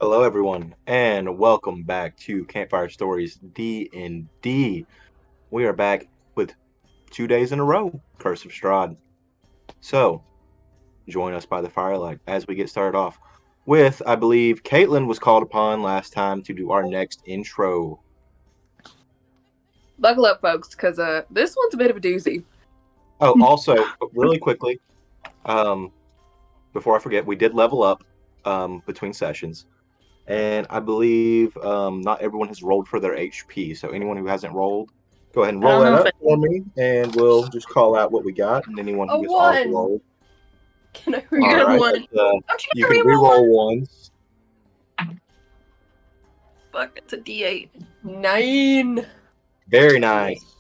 Hello, everyone, and welcome back to Campfire Stories D&D. We are back with 2 days in a row, Curse of Strahd. So, join us by the firelight as we get started off with, I believe, Caitlin was called upon last time to do our next intro. Buckle up, folks, because this one's a bit of a doozy. Oh, also, really quickly, before I forget, we did level up between sessions. And I believe not everyone has rolled for their HP. So anyone who hasn't rolled, go ahead and roll that up for me, and we'll just call out what we got. And anyone who gets auto rolled. Can I reroll Right, one? you can reroll ones. Fuck, it's a D8. 9. Very nice.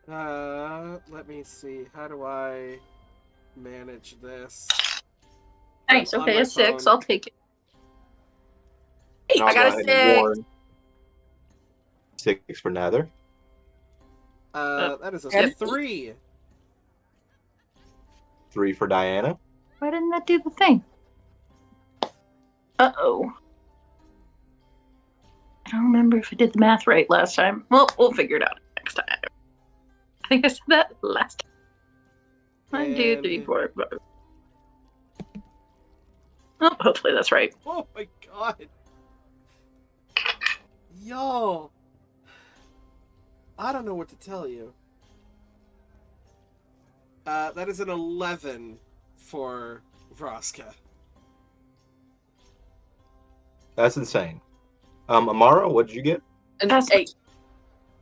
Let me see. How do I manage this? Nice. Okay, a 6. phone. I'll take it. And I I'll got go a ahead and 6. warn 6 for Nether. That is a Yep. 3. 3 for Diana. Why didn't that do the thing? Uh-oh. I don't remember if I did the math right last time. Well, we'll figure it out next time. I think I said that last time. 1, 2, And- 3, 4, 5. Oh, hopefully that's right. Oh my god. Yo. I don't know what to tell you. That is an 11 for Vraska. That's insane. Amara, what did you get? And That's 8.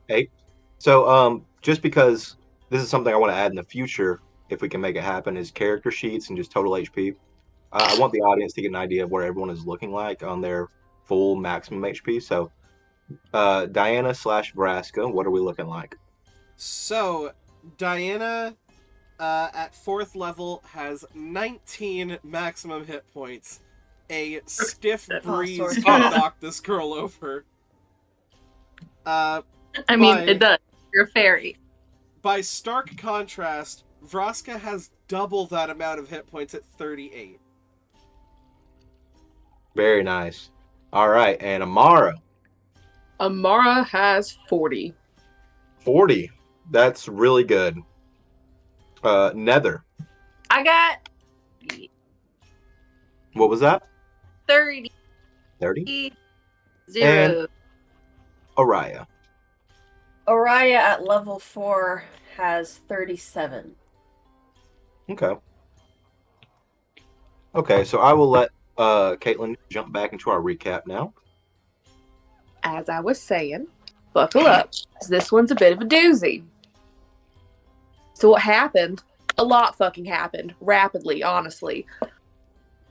8. So just because this is something I want to add in the future, if we can make it happen, is character sheets and just total HP. I want the audience to get an idea of what everyone is looking like on their full maximum HP. So, Diana / Vraska, what are we looking like? So, Diana, at 4th level, has 19 maximum hit points. A stiff breeze sorry. can knock this girl over. I mean, Bye. it does. You're a fairy. By stark contrast, Vraska has double that amount of hit points at 38. Very nice. All right, and Amara, Amara has 40. 40. That's really good. Nether, I got what was that? 30. 30. 0. Araya, Araya at level 4 has 37. okay. Okay, so I will let Caitlin jump back into our recap now. As I was saying, buckle up, 'cause this one's a bit of a doozy. So what happened? A lot fucking happened, rapidly, honestly.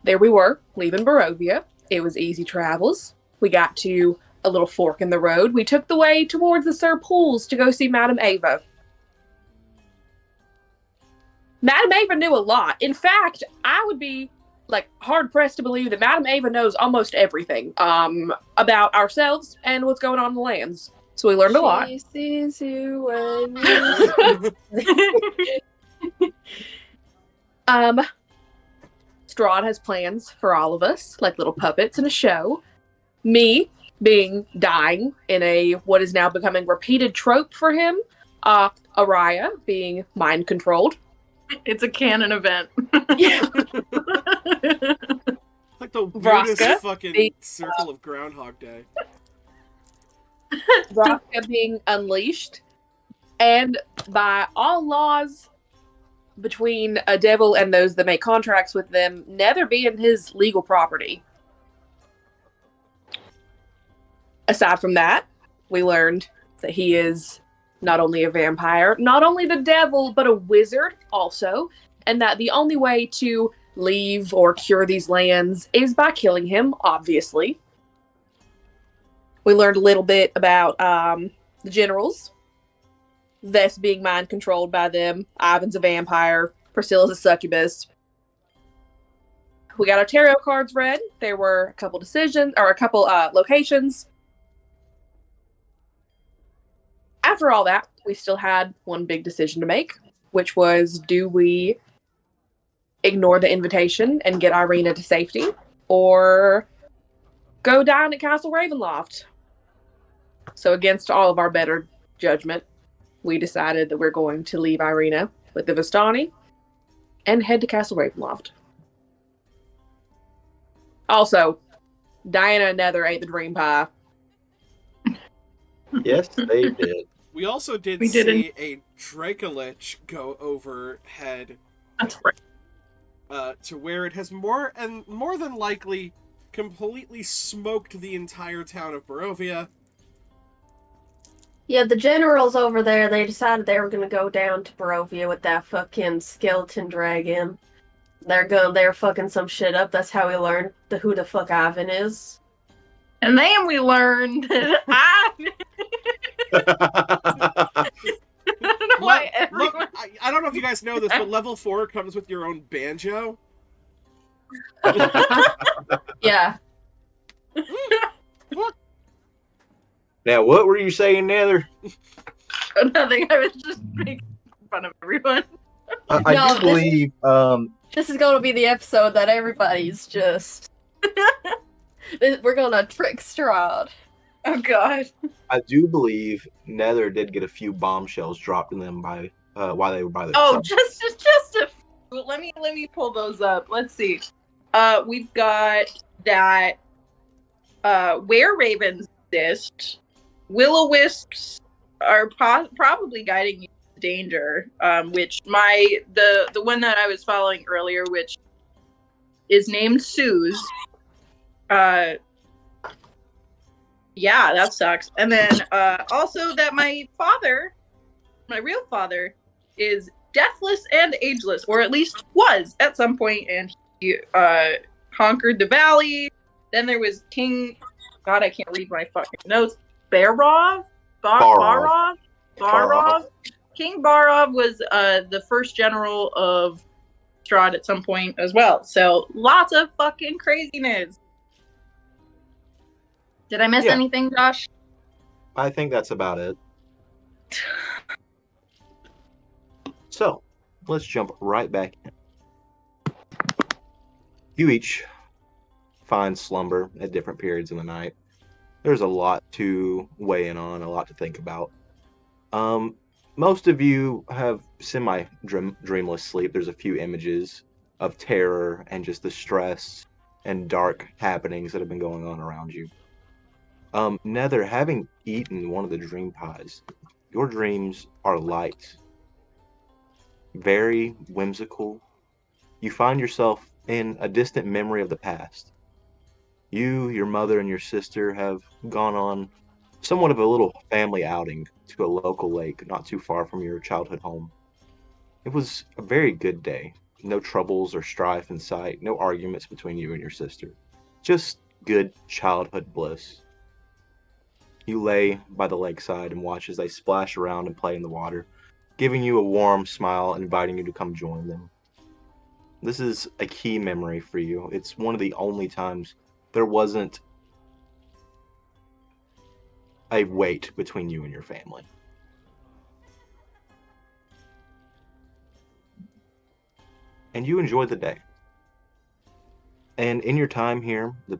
There we were, leaving Barovia. It was easy travels. We got to a little fork in the road. We took the way towards the Sir Pools to go see Madame Ava. Madame Ava knew a lot. In fact, I would be hard-pressed to believe that Madame Ava knows almost everything about ourselves and what's going on in the lands. So we learned a lot. She sees you when you... Strahd has plans for all of us, like little puppets in a show. Me being dying in a what is now becoming repeated trope for him. Araya being mind controlled. It's a canon event. Yeah. Like the Vraska, weirdest fucking circle of Groundhog Day. Vraska being unleashed. And by all laws between a devil and those that make contracts with them, Nether being his legal property. Aside from that, we learned that he is not only a vampire, not only the devil, but a wizard also, and that the only way to leave or cure these lands is by killing him, obviously. We learned a little bit about the generals, Vess being mind controlled by them, Ivan's a vampire, Priscilla's a succubus. We got our tarot cards read. There were a couple locations. After all that, we still had one big decision to make, which was, do we ignore the invitation and get Irina to safety, or go dine at Castle Ravenloft. So against all of our better judgment, we decided that we're going to leave Irina with the Vistani and head to Castle Ravenloft. Also, Diana and Nether ate the dream pie. Yes, they did. We also did We see didn't. a Dracolich go overhead That's right. to where it has more than likely completely smoked the entire town of Barovia. Yeah, the generals over there, they decided they were gonna go down to Barovia with that fucking skeleton dragon. They're fucking some shit up. That's how we learned who the fuck Ivan is. And then we learned that I don't know why Look, everyone. I don't know if you guys know this, but level 4 comes with your own banjo. Yeah. Now, what were you saying, Nether? Nothing. I was just making fun of everyone. I No, do believe This is gonna be the episode that everybody's just. We're gonna trick Strahd. Oh god. I do believe Nether did get a few bombshells dropped in them by while they were by Oh, themselves. just a few. Let me pull those up. Let's see. We've got that where ravens exist. Will-o-wisps are probably guiding you to danger. Which the one that I was following earlier, which is named Suze. Yeah, that sucks. And then also that my real father, is deathless and ageless, or at least was at some point, and he conquered the valley. Then there was King. God, I can't read my fucking notes. Barov. Barov. King Barov was the first general of Strahd at some point as well. So lots of fucking craziness. Did I miss Yeah. anything, Josh? I think that's about it. So, let's jump right back in. You each find slumber at different periods in the night. There's a lot to weigh in on, a lot to think about. Most of you have semi-dreamless sleep. There's a few images of terror and just the stress and dark happenings that have been going on around you. Nether, having eaten one of the dream pies, your dreams are light, very whimsical. You find yourself in a distant memory of the past. You, your mother, and your sister have gone on somewhat of a little family outing to a local lake not too far from your childhood home. It was a very good day. No troubles or strife in sight, no arguments between you and your sister. Just good childhood bliss. You lay by the lakeside and watch as they splash around and play in the water, giving you a warm smile and inviting you to come join them. This is a key memory for you. It's one of the only times there wasn't a weight between you and your family. And you enjoy the day. And in your time here, the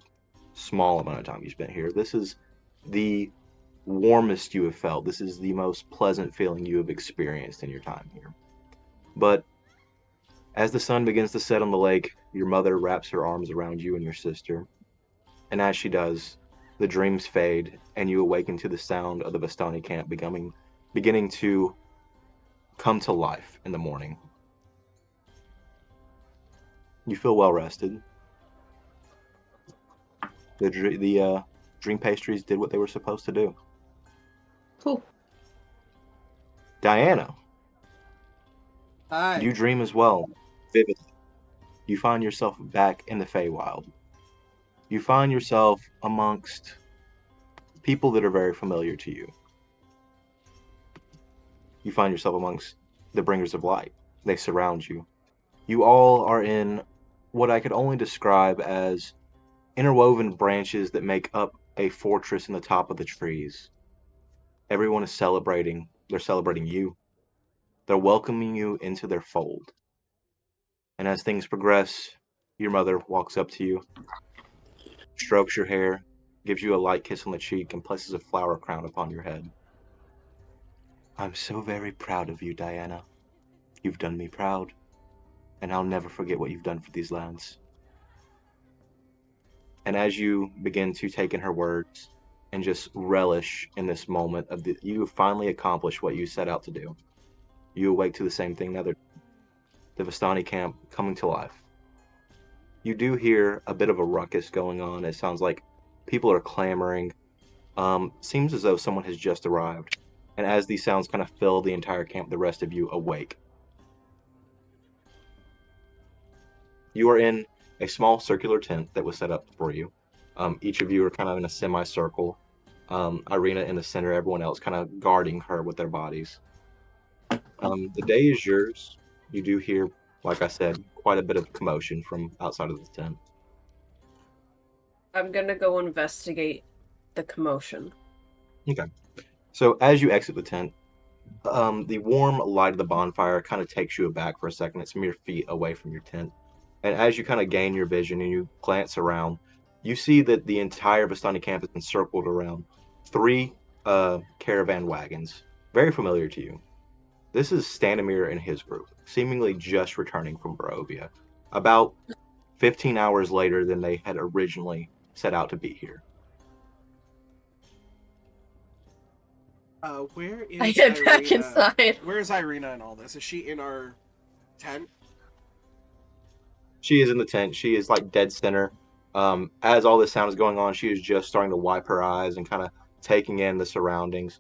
small amount of time you spent here, this is the warmest you have felt. This is the most pleasant feeling you have experienced in your time here. But as the sun begins to set on the lake, your mother wraps her arms around you and your sister. And as she does, the dreams fade, and you awaken to the sound of the Vistani camp beginning to come to life in the morning. You feel well rested. The dream pastries did what they were supposed to do. Cool. Diana, Hi. you dream as well, vividly. You find yourself back in the Feywild. You find yourself amongst people that are very familiar to you. You find yourself amongst the bringers of light. They surround you. You all are in what I could only describe as interwoven branches that make up a fortress in the top of the trees. Everyone is celebrating. They're celebrating you. They're welcoming you into their fold. And as things progress, your mother walks up to you. strokes your hair, gives you a light kiss on the cheek, and places a flower crown upon your head. I'm so very proud of you, Diana. You've done me proud, and I'll never forget what you've done for these lands. And as you begin to take in her words and just relish in this moment of you finally accomplish what you set out to do, you awake to the same thing the Vistani camp coming to life. You do hear a bit of a ruckus going on. It sounds like people are clamoring. Seems as though someone has just arrived. And as these sounds kind of fill the entire camp, the rest of you awake. You are in a small circular tent that was set up for you. Each of you are kind of in a semicircle. Irina in the center, everyone else kind of guarding her with their bodies. The day is yours. You do hear, like I said, quite a bit of commotion from outside of the tent. I'm gonna go investigate the commotion. Okay. So as you exit the tent, the warm light of the bonfire kind of takes you aback for a second. It's mere feet away from your tent. And as you kind of gain your vision and you glance around, you see that the entire Vistani camp is encircled around 3 caravan wagons, very familiar to you. This is Stanimir and his group, seemingly just returning from Barovia, about 15 hours later than they had originally set out to be here. Where is I get Irina? back inside. Where is Irina in all this? Is she in our tent? She is in the tent. She is like dead center. As all this sound is going on, she is just starting to wipe her eyes and kind of taking in the surroundings.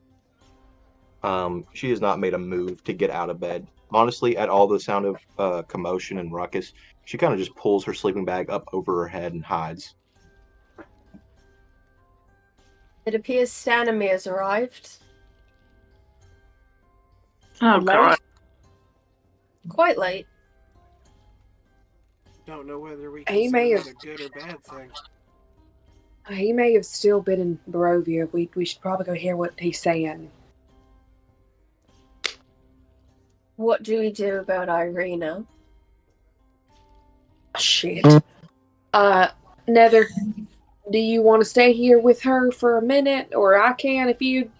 She has not made a move to get out of bed. Honestly, at all the sound of commotion and ruckus, she kind of just pulls her sleeping bag up over her head and hides. It appears Stanimir has arrived. Oh god. Quite late. Don't know whether we He consider may that have- a good or bad thing. He may have still been in Barovia. We should probably go hear what he's saying. What do we do about Irina? Shit. Nether, do you want to stay here with her for a minute? Or I can if you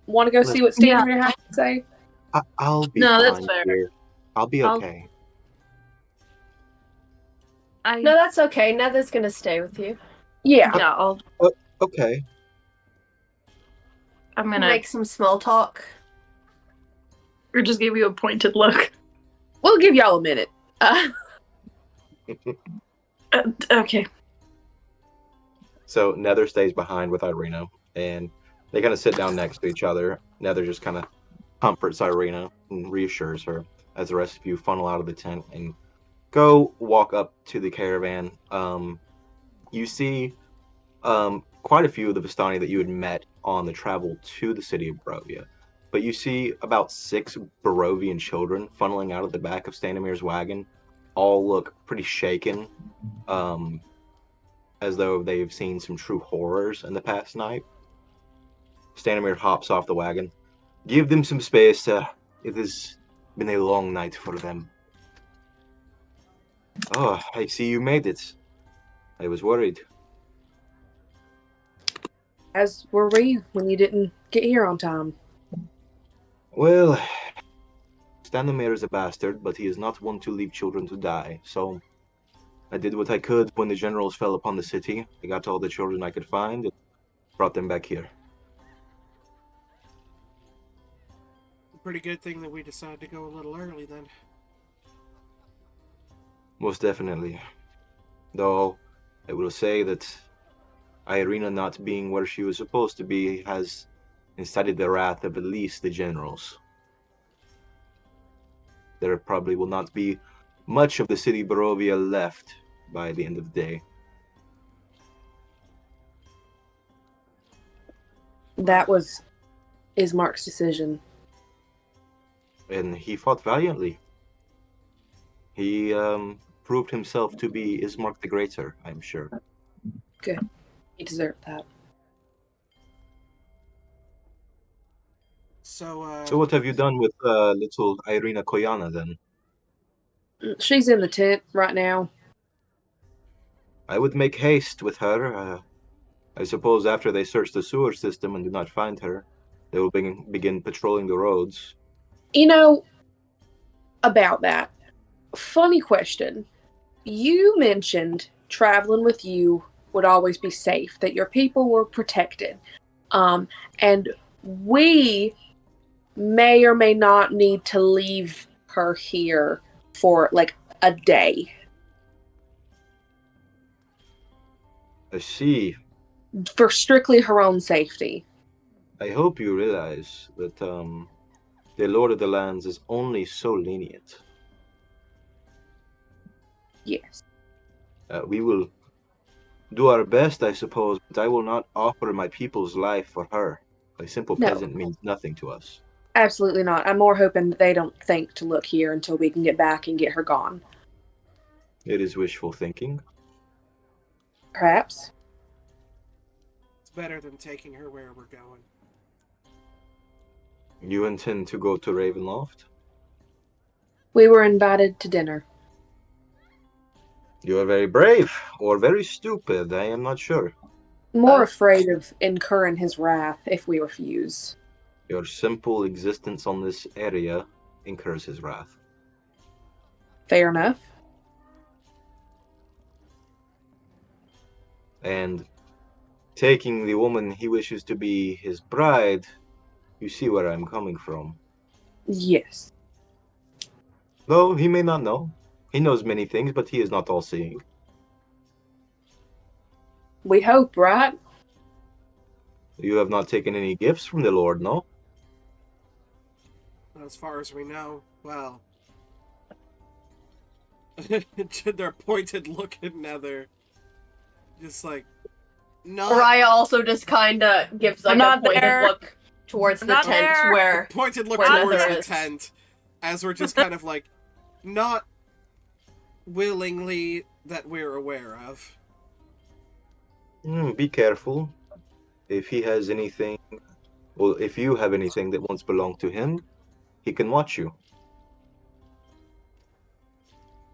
want to go see what Stanimir has to say? I'll be No, that's fine fair. here. I'll be okay. No, that's okay. Nether's gonna stay with you. Yeah. Okay. I'm gonna Make some small talk. or just give you a pointed look. We'll give y'all a minute. Okay. So Nether stays behind with Irina, and they kind of sit down next to each other. Nether just kind of comforts Irina and reassures her as the rest of you funnel out of the tent and go walk up to the caravan. You see quite a few of the Vistani that you had met on the travel to the city of Barovia. But you see about 6 Barovian children funneling out of the back of Stanimir's wagon. All look pretty shaken, as though they've seen some true horrors in the past night. Stanimir hops off the wagon. Give them some space. It has been a long night for them. Oh, I see you made it. I was worried. As were we when you didn't get here on time. Well, Stanimir is a bastard, but he is not one to leave children to die, so I did what I could when the generals fell upon the city. I got all the children I could find and brought them back here. Pretty good thing that we decided to go a little early then. Most definitely. Though, I will say that Irina not being where she was supposed to be has incited the wrath of at least the generals. There probably will not be much of the city Barovia left by the end of the day. That was Ismark's decision. And he fought valiantly. He proved himself to be Ismark the Greater, I'm sure. Good. He deserved that. So So what have you done with little Irina Koyana then? She's in the tent right now. I would make haste with her. I suppose after they search the sewer system and do not find her, they will begin patrolling the roads. You know, about that, funny question. You mentioned traveling with you would always be safe, that your people were protected. And we may or may not need to leave her here for like a day I see. for strictly her own safety. I hope you realize that the Lord of the Lands is only so lenient. Yes. We will do our best, I suppose, but I will not offer my people's life for her. A simple No, peasant means nothing to us. absolutely not. I'm more hoping that they don't think to look here until we can get back and get her gone. It is wishful thinking. Perhaps. It's better than taking her where we're going. You intend to go to Ravenloft? We were invited to dinner. You are very brave, or very stupid, I am not sure. More afraid of incurring his wrath if we refuse. Your simple existence on this area incurs his wrath. Fair enough. And taking the woman he wishes to be his bride, you see where I'm coming from. Yes. Though he may not know. He knows many things, but he is not all-seeing. We hope, right? You have not taken any gifts from the Lord, no? As far as we know, well. Their pointed look at Nether. Just like, not. Raya also just kind of gives like I'm a not pointed there. look towards I'm the not tent there. where Pointed look where towards Nether the is. tent. As we're just kind of like, not willingly that we're aware of. Be careful. If he has anything, well, if you have anything that once belonged to him, he can watch you.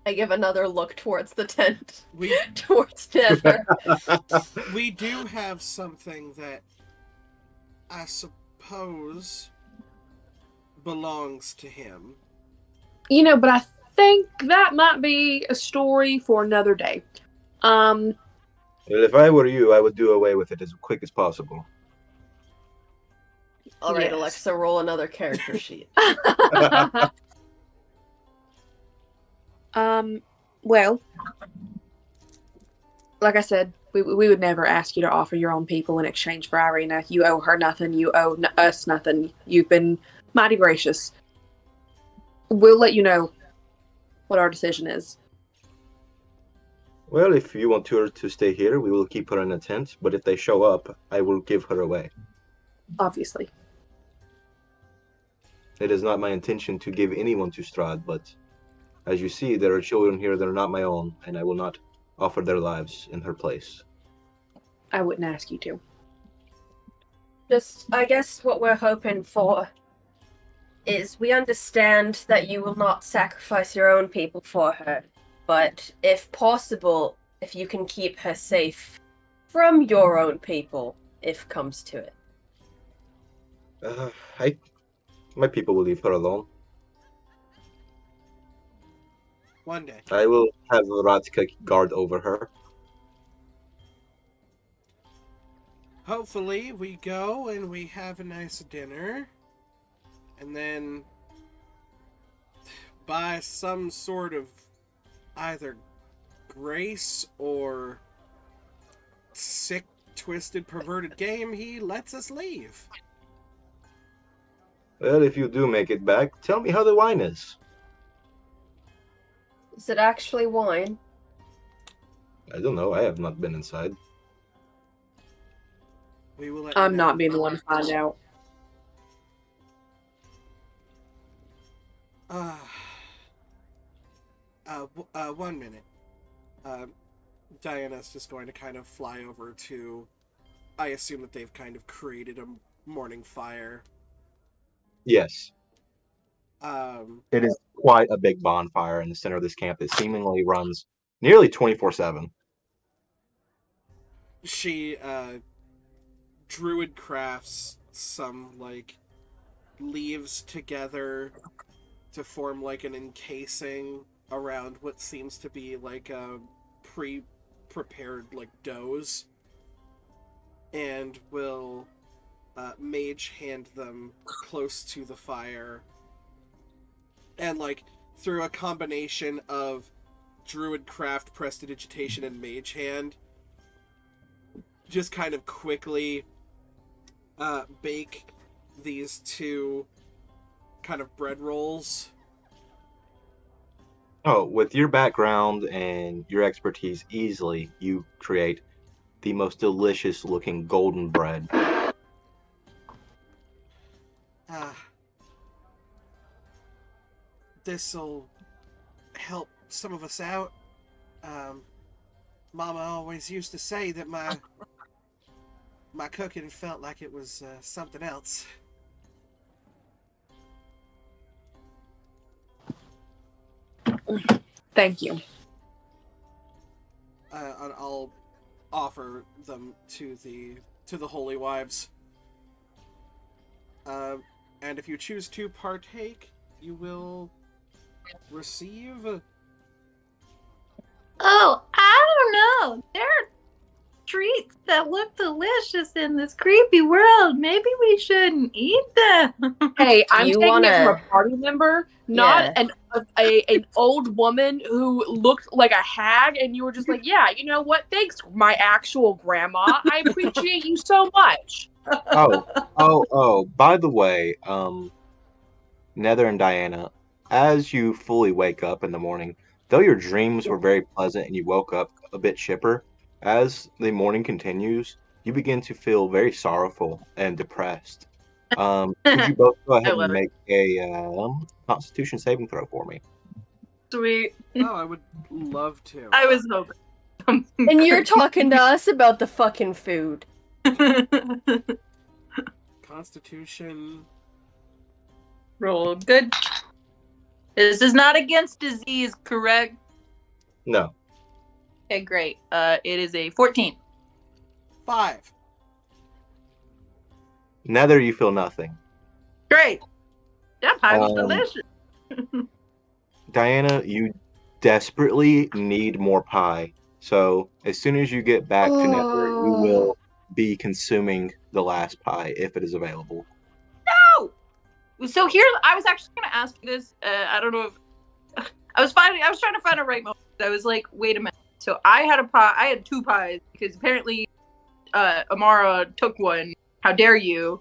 I give another look towards the tent. We Towards Nether. we do have something that I suppose belongs to him. You know, but I think that might be a story for another day. Well, if I were you, I would do away with it as quick as possible. Alright, Yes. Alexa, roll another character sheet. Well, like I said, we would never ask you to offer your own people in exchange for Irina. You owe her nothing. You owe us nothing. You've been mighty gracious. We'll let you know what our decision is. Well, if you want her to stay here, we will keep her in a tent, but if they show up, I will give her away. Obviously. It is not my intention to give anyone to Strahd, but as you see, there are children here that are not my own, and I will not offer their lives in her place. I wouldn't ask you to. Just, I guess what we're hoping for is we understand that you will not sacrifice your own people for her, but if possible, if you can keep her safe from your own people, if comes to it. My people will leave her alone. One day. I will have Radka guard over her. Hopefully, we go and we have a nice dinner. And then, by some sort of either grace or sick, twisted, perverted game, he lets us leave. Well, if you do make it back, tell me how the wine is. Is it actually wine? I don't know, I have not been inside. We will let you I'm know. not being the one to find out. One minute. Diana's just going to kind of fly over to... I assume that they've kind of created a morning fire. Yes. It is quite a big bonfire in the center of this camp that seemingly runs nearly 24/7. she druid crafts some like leaves together to form like an encasing around what seems to be like a pre-prepared like doughs, and will mage hand them close to the fire, and like through a combination of druid craft, prestidigitation, and mage hand, just kind of quickly bake these two kind of bread rolls. Oh, with your background and your expertise, easily you create the most delicious looking golden bread. This'll help some of us out. Mama always used to say that my cooking felt like it was something else. Thank you. And I'll offer them to the holy wives. And if you choose to partake, you will receive. Oh, I don't know. There are treats that look delicious in this creepy world. Maybe we shouldn't eat them. Hey, I'm You taking it from wanna- a party member, not Yeah. an old woman who looked like a hag, and you were just like, yeah, you know what? Thanks, my actual grandma. I appreciate you so much. Oh, by the way, Nether and Diana, as you fully wake up in the morning, though your dreams were very pleasant and you woke up a bit chipper, as the morning continues, you begin to feel very sorrowful and depressed. Could you both go I ahead and love it. make a Constitution saving throw for me? Sweet. Oh, I would love to. I was hoping. And you're talking to us about the fucking food. Constitution. Roll good. This is not against disease, correct? No. Okay, great. It is a 14. 5. Nether, you feel nothing. Great. That pie was Um, delicious. Diana, you desperately need more pie. So as soon as you get back to Nether, you will be consuming the last pie if it is available. No. So here, I was actually going to ask you this. I don't know if I was trying to find a right moment. I was like, wait a minute. So I had a pie. I had 2 pies because apparently Amara took one. How dare you?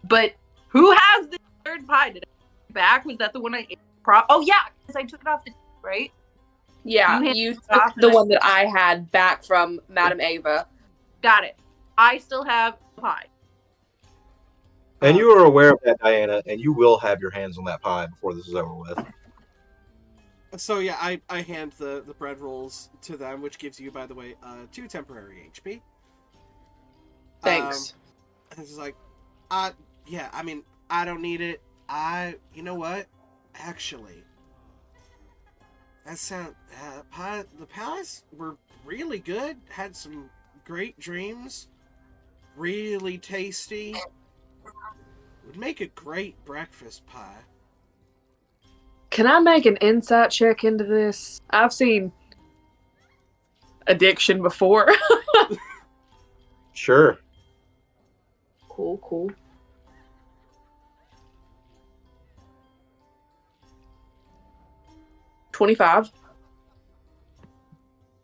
But who has the 3rd pie? Did I take it back? Was that the one I ate? Oh yeah, because I took it off the right. Yeah, you took the one that I had back from Madame Ava. Got it. I still have a pie. And you are aware of that, Diana, and you will have your hands on that pie before this is over with. So yeah, I hand the bread rolls to them, which gives you, by the way, 2 temporary HP. Thanks. And it's like, yeah, I mean, I don't need it. You know what? Actually, the pies were really good. Had some great dreams. Really tasty. Would make a great breakfast pie. Can I make an insight check into this? I've seen addiction before. Sure. Cool. 25.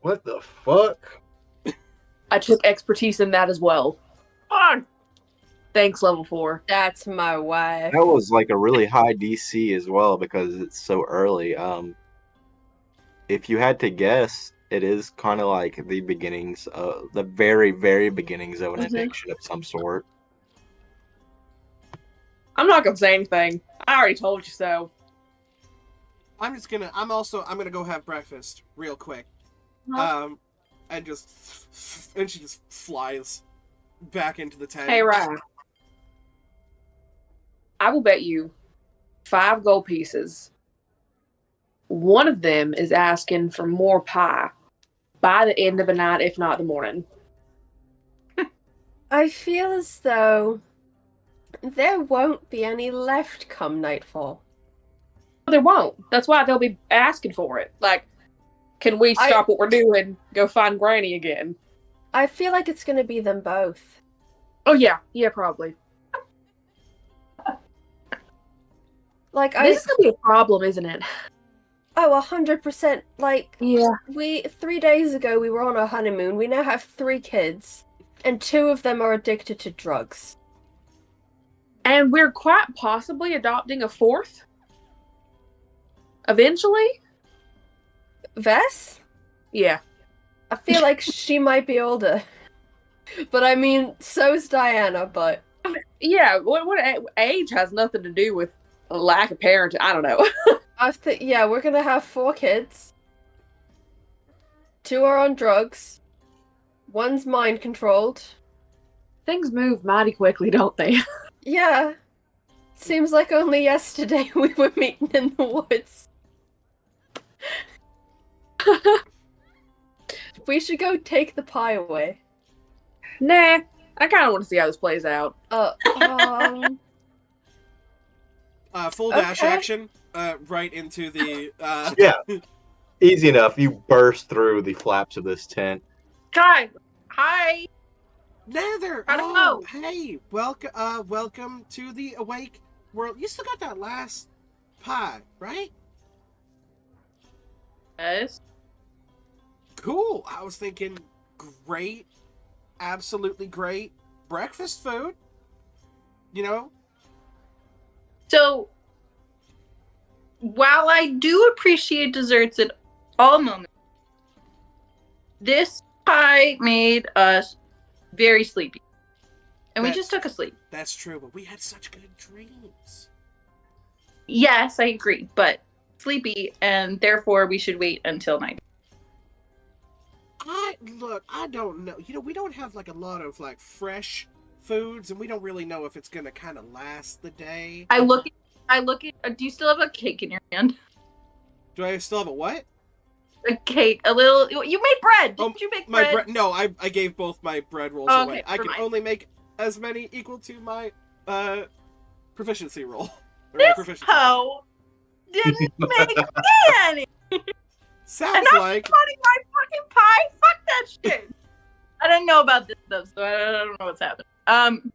What the fuck? I took expertise in that as well. On. Thanks, level 4. That's my wife. That was like a really high DC as well because it's so early. If you had to guess, it is kind of like the beginnings, the very, very beginnings of an addiction of some sort. I'm not gonna say anything. I already told you so. I'm gonna go have breakfast real quick. And she just flies back into the tent. Hey, Ryan. I will bet you 5 gold pieces. One of them is asking for more pie by the end of the night, if not the morning. I feel as though there won't be any left come nightfall. There won't. That's why they'll be asking for it. Like, can we stop what we're doing, go find Granny again? I feel like it's gonna be them both. Oh yeah, probably. Like This is gonna be a problem, isn't it? Oh, 100%. Like, Yeah. 3 days ago, we were on our honeymoon. We now have 3 kids, and 2 of them are addicted to drugs. And we're quite possibly adopting a 4th. Eventually? Vess? Yeah. I feel like she might be older. But I mean, so's Diana, but... Yeah, what age has nothing to do with a lack of parenting. I don't know. Yeah, we're gonna have 4 kids. 2 are on drugs. 1's mind controlled. Things move mighty quickly, don't they? Yeah. Seems like only yesterday we were meeting in the woods. We should go take the pie away. Nah, I kind of want to see how this plays out. Full dash Okay. action, right into the, Yeah. Easy enough. You burst through the flaps of this tent. Hi. Hi. Nether! How'd it Oh, go? hey! Welcome to the Awake World. You still got that last pie, right? Yes. Cool. I was thinking great, absolutely great breakfast food. You know? So, while I do appreciate desserts at all moments, this pie made us very sleepy. And we just took a sleep. That's true, but we had such good dreams. Yes, I agree, but sleepy, and therefore we should wait until night. I don't know. You know, we don't have like a lot of like fresh foods, and we don't really know if it's gonna kind of last the day. I look at. Do you still have a cake in your hand? Do I still have a what? A cake, a little. You made bread. Didn't you make my bread? No, I gave both my bread rolls Oh, away. okay, I can never mind. only make as many equal to my proficiency roll. Or my This proficiency. hoe didn't make me any. Sounds And I'm like putting my fucking pie. Fuck that shit. I didn't know about this stuff, so I don't know what's happening.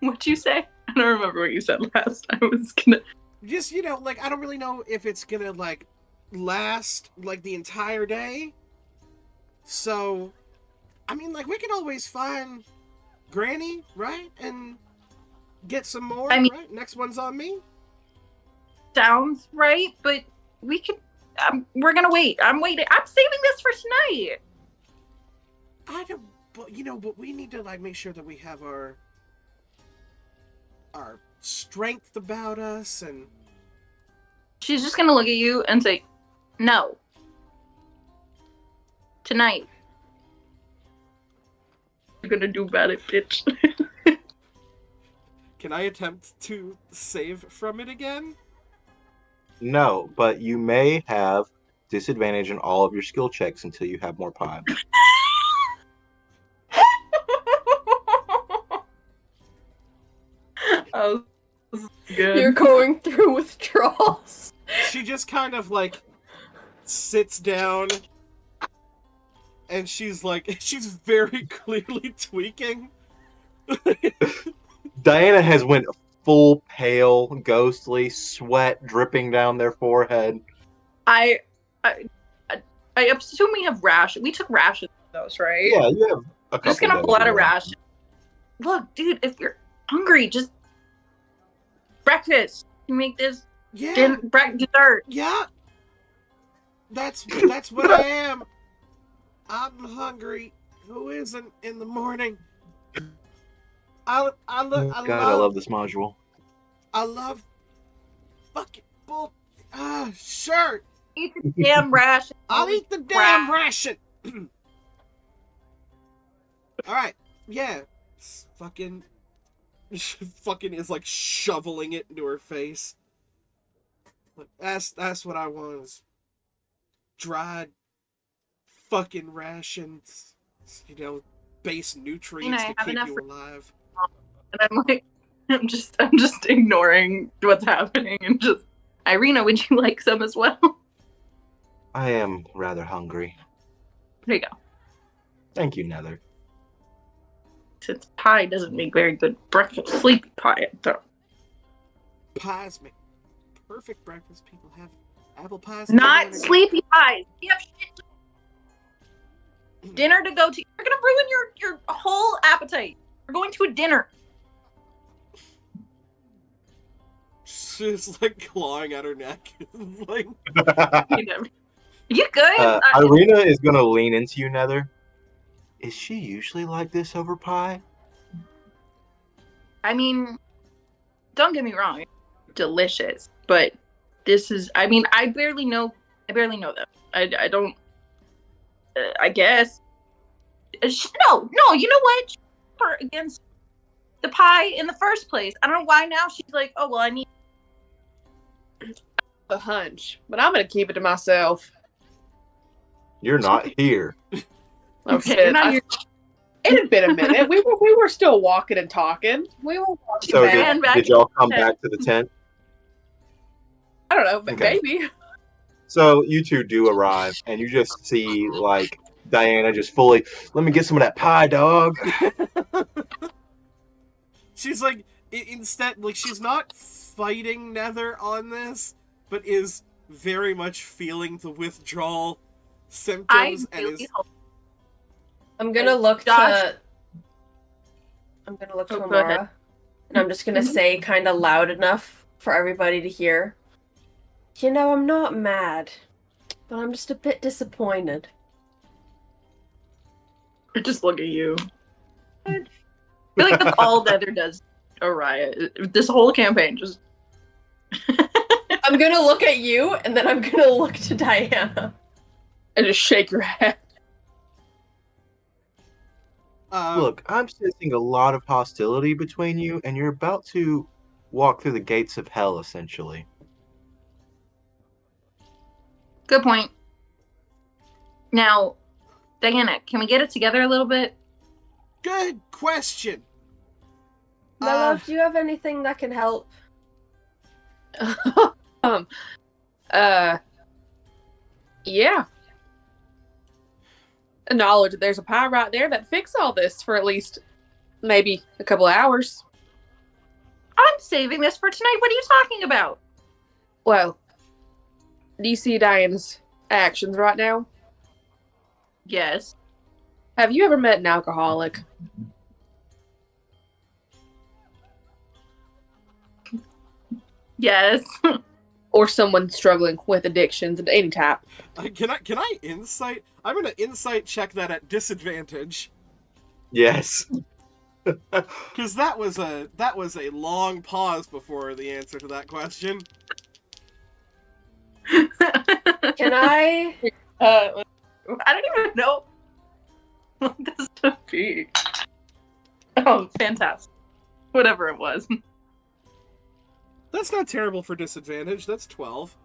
What'd you say? I don't remember what you said last. I was gonna. just, you know, like I don't really know if it's gonna like last like the entire day. So I mean, like we can always find Granny, right? And get some more, I mean- right? Next one's on me. Sounds right, but we could. We're gonna wait. I'm waiting. I'm saving this for tonight. I don't, but you know, but we need to like make sure that we have our strength about us, and She's just gonna look at you and say, "No, tonight." You're gonna do about it, bitch. can I attempt to save from it again? No, but you may have disadvantage in all of your skill checks until you have more pie. Oh, this is good. You're going through withdrawals. She just kind of like sits down, and she's like, she's very clearly tweaking. Diana has went full pale, ghostly, sweat dripping down their forehead. I assume we have rations. We took rations of those, right? Yeah, you have a couple. Just gonna of pull out a those. ration. Look, dude, if you're hungry, just breakfast. You make this Yeah, dessert. yeah. That's what I am. I'm hungry. Who isn't in the morning? I love this module. I love fucking bull. Sure. Eat the damn ration. I'll eat the damn ration. All right. Yeah. Fucking is like shoveling it into her face. Like, that's what I want is dried fucking rations. You know, base nutrients I to have keep enough you for- alive. And I'm like, I'm just ignoring what's happening and just, Irina, would you like some as well? I am rather hungry. There you go. Thank you, Nether. Since pie doesn't make very good breakfast, sleepy pie, though. Pies make perfect breakfast. People have apple pies. in the Not morning. sleepy pies. We have shit dinner to go to. You're gonna ruin your whole appetite. We're going to a dinner. She's like clawing at her neck. Like, You good? Irina is going to lean into you, Nether. Is she usually like this over pie? I mean, don't get me wrong, it's delicious, but this is. I mean, I barely know them. I don't. I guess. No. You know what? She fought against the pie in the first place. I don't know why now she's like, oh well, I need. A hunch, but I'm gonna keep it to myself. You're not here. Oh You're shit! not here. It had been a minute. We were still walking and talking. We were walking So back. did y'all come back to the tent? I don't know, Okay. maybe. So you two do arrive, and you just see like Diana just fully. Let me get some of that pie, dog. she's like, instead, like, she's not fighting Nether on this, but is very much feeling the withdrawal symptoms and is. I'm gonna look Josh. to. I'm gonna look to Oh, go ahead. Amara, and I'm just gonna say, kind of loud enough for everybody to hear. You know, I'm not mad, but I'm just a bit disappointed. Just look at you. I feel like that's all Nether does. Oriah, this whole campaign just. I'm gonna look at you, and then I'm gonna look to Diana. And just shake your head. Look, I'm sensing a lot of hostility between you, and you're about to walk through the gates of hell, essentially. Good point. Now, Diana, can we get it together a little bit? Good question. My love, do you have anything that can help? Yeah. The knowledge that there's a pie right there that fix all this for at least maybe a couple hours. I'm saving this for tonight. What are you talking about? Well, do you see Diana's actions right now? Yes. Have you ever met an alcoholic? Yes. Or someone struggling with addictions of any type? Can I insight? I'm gonna insight check that at disadvantage. Yes. Because that was a long pause before the answer to that question. Can I? I don't even know what this would be. Oh, fantastic. Whatever it was. That's not terrible for disadvantage. That's 12.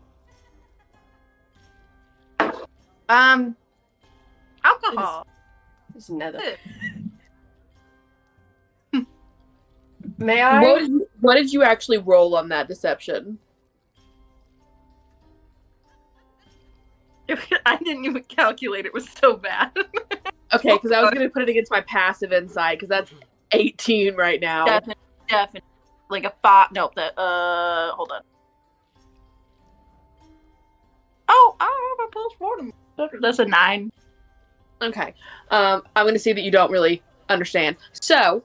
Alcohol. There's another. May I? What did you actually roll on that deception? I didn't even calculate. It was so bad. Okay, because I was going to put it against my passive insight, because that's 18 right now. Definitely. Like a 5. Nope. Hold on. Oh, I have a plus 4. That's a 9. Okay. I'm going to see that you don't really understand. So,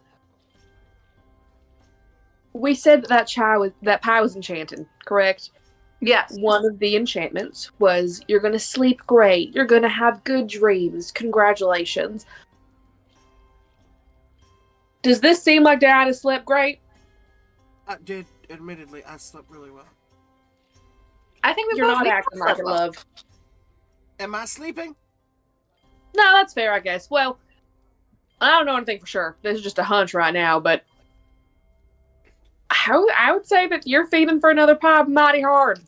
we said that pie was enchanted, correct? Yes. One of the enchantments was you're going to sleep great. You're going to have good dreams. Congratulations. Does this seem like Diana slept great? I did, admittedly, I slept really well. I think You're not acting like it, love. Am I sleeping? No, that's fair, I guess. Well, I don't know anything for sure. This is just a hunch right now, but I would say that you're feeding for another pie mighty hard.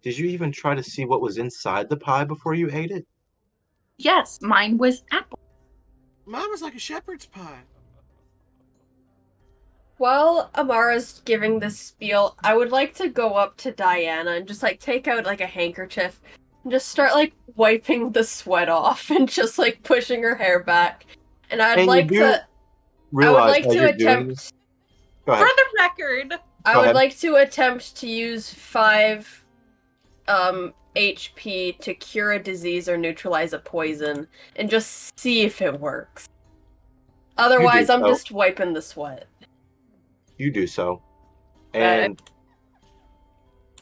Did you even try to see what was inside the pie before you ate it? Yes, mine was apple. Mine was like a shepherd's pie. While Amara's giving this spiel, I would like to go up to Diana and just like take out like a handkerchief and just start like wiping the sweat off and just like pushing her hair back. And I'd And like you do to realize like as to you're doing this. attempt Go For ahead. the record, I Go would ahead. like to attempt to use 5 HP to cure a disease or neutralize a poison and just see if it works. Otherwise, I'm so. just wiping the sweat. You do so. And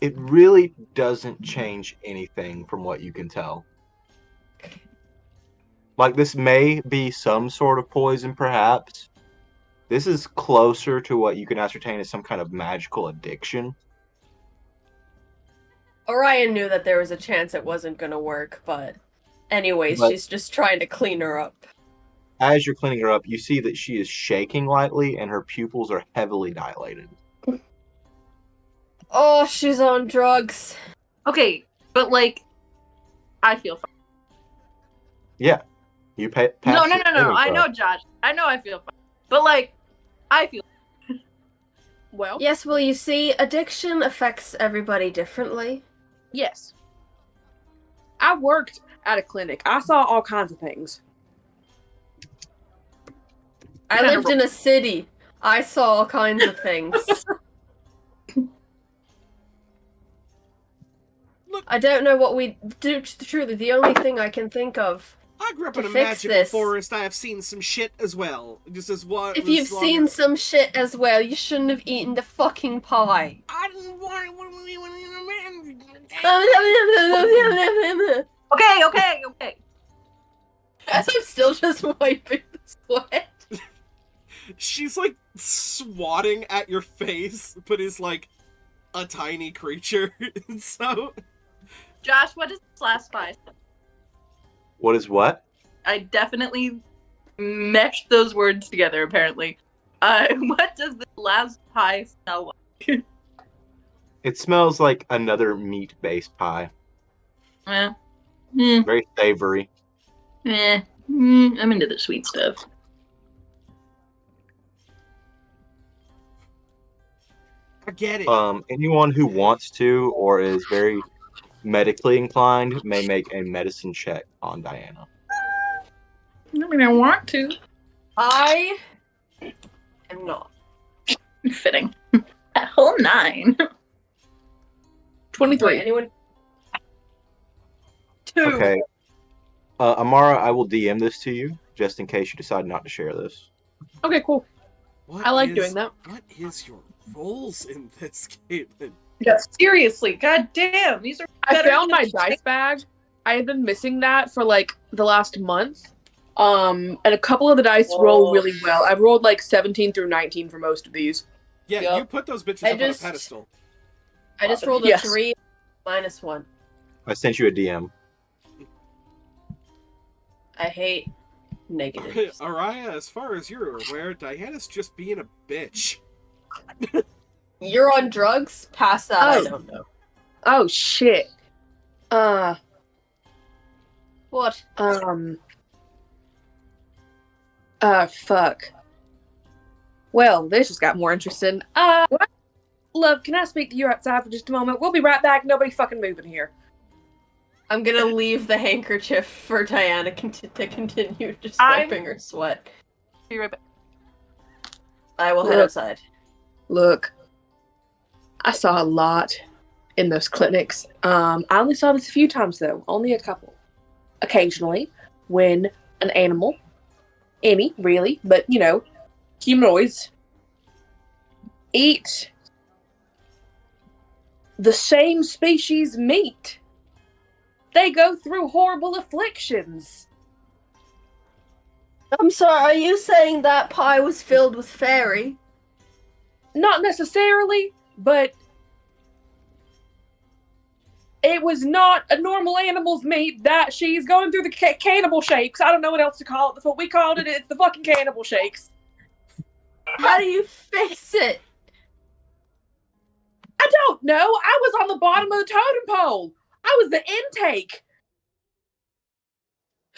it really doesn't change anything from what you can tell. Like, this may be some sort of poison, perhaps. This is closer to what you can ascertain as some kind of magical addiction. Orion knew that there was a chance it wasn't gonna work, but anyways, But- she's just trying to clean her up. As you're cleaning her up, you see that she is shaking lightly and her pupils are heavily dilated. Oh, she's on drugs. okay, but like, I feel fine. Yeah. You pass No. your cleaning I know, stuff. Josh. I know I feel fine. But like, I feel. Well, Yes, well, you see, addiction affects everybody differently. yes. I worked at a clinic. I saw all kinds of things. I lived in a city. I saw all kinds of things. Look, I don't know what we do. Truly, the only thing I can think of. I grew up To in a fix magical this- forest. I have seen some shit as well. Just as what? If you've seen some shit as well, you shouldn't have eaten the fucking pie. I didn't want it. Okay. As I'm still just wiping the sweat. She's like swatting at your face, but is like a tiny creature. So Josh, what is this last pie? What is what? I definitely meshed those words together, apparently. What does this last pie smell like? It smells like another meat-based pie. Very savory. I'm into the sweet stuff. I get it. Anyone who wants to or is very medically inclined may make a medicine check on Diana. I mean, I want to. I am not. Fitting. A whole 9. 23. Wait, anyone? 2. Okay. Amara, I will DM this to you, just in case you decide not to share this. Okay, cool. What I like is- doing that. What is your roles in this game? Yeah, seriously, god damn, these are. I better found than my the dice bag. I had been missing that for like the last month. And a couple of the dice roll really well. I've rolled like 17 through 19 for most of these. Yeah, Yup. you put those bitches I up just- on a pedestal. I just rolled a Yes. 3 minus 1. I sent you a DM. I hate negatives. Araya, as far as you're aware, Diana's just being a bitch. You're on drugs? Past that, I Oh. don't know. Oh shit. What? Fuck. Well, this just got more interesting. Love, can I speak to you outside for just a moment? We'll be right back. Nobody fucking moving here. I'm gonna leave the handkerchief for Diana to continue just I'm- wiping her sweat. Be right back. I will head Look. outside. Look, I saw a lot in those clinics. I only saw this a few times though, only a couple. Occasionally, when an animal, any really, but you know, humanoids, eat the same species meat, they go through horrible afflictions. I'm sorry, are you saying that pie was filled with fairy? Not necessarily, but it was not a normal animal's meat that she's going through the cannibal shakes. I don't know what else to call it. That's what we called it. It's the fucking cannibal shakes. How do you fix it? I don't know. I was on the bottom of the totem pole. I was the intake.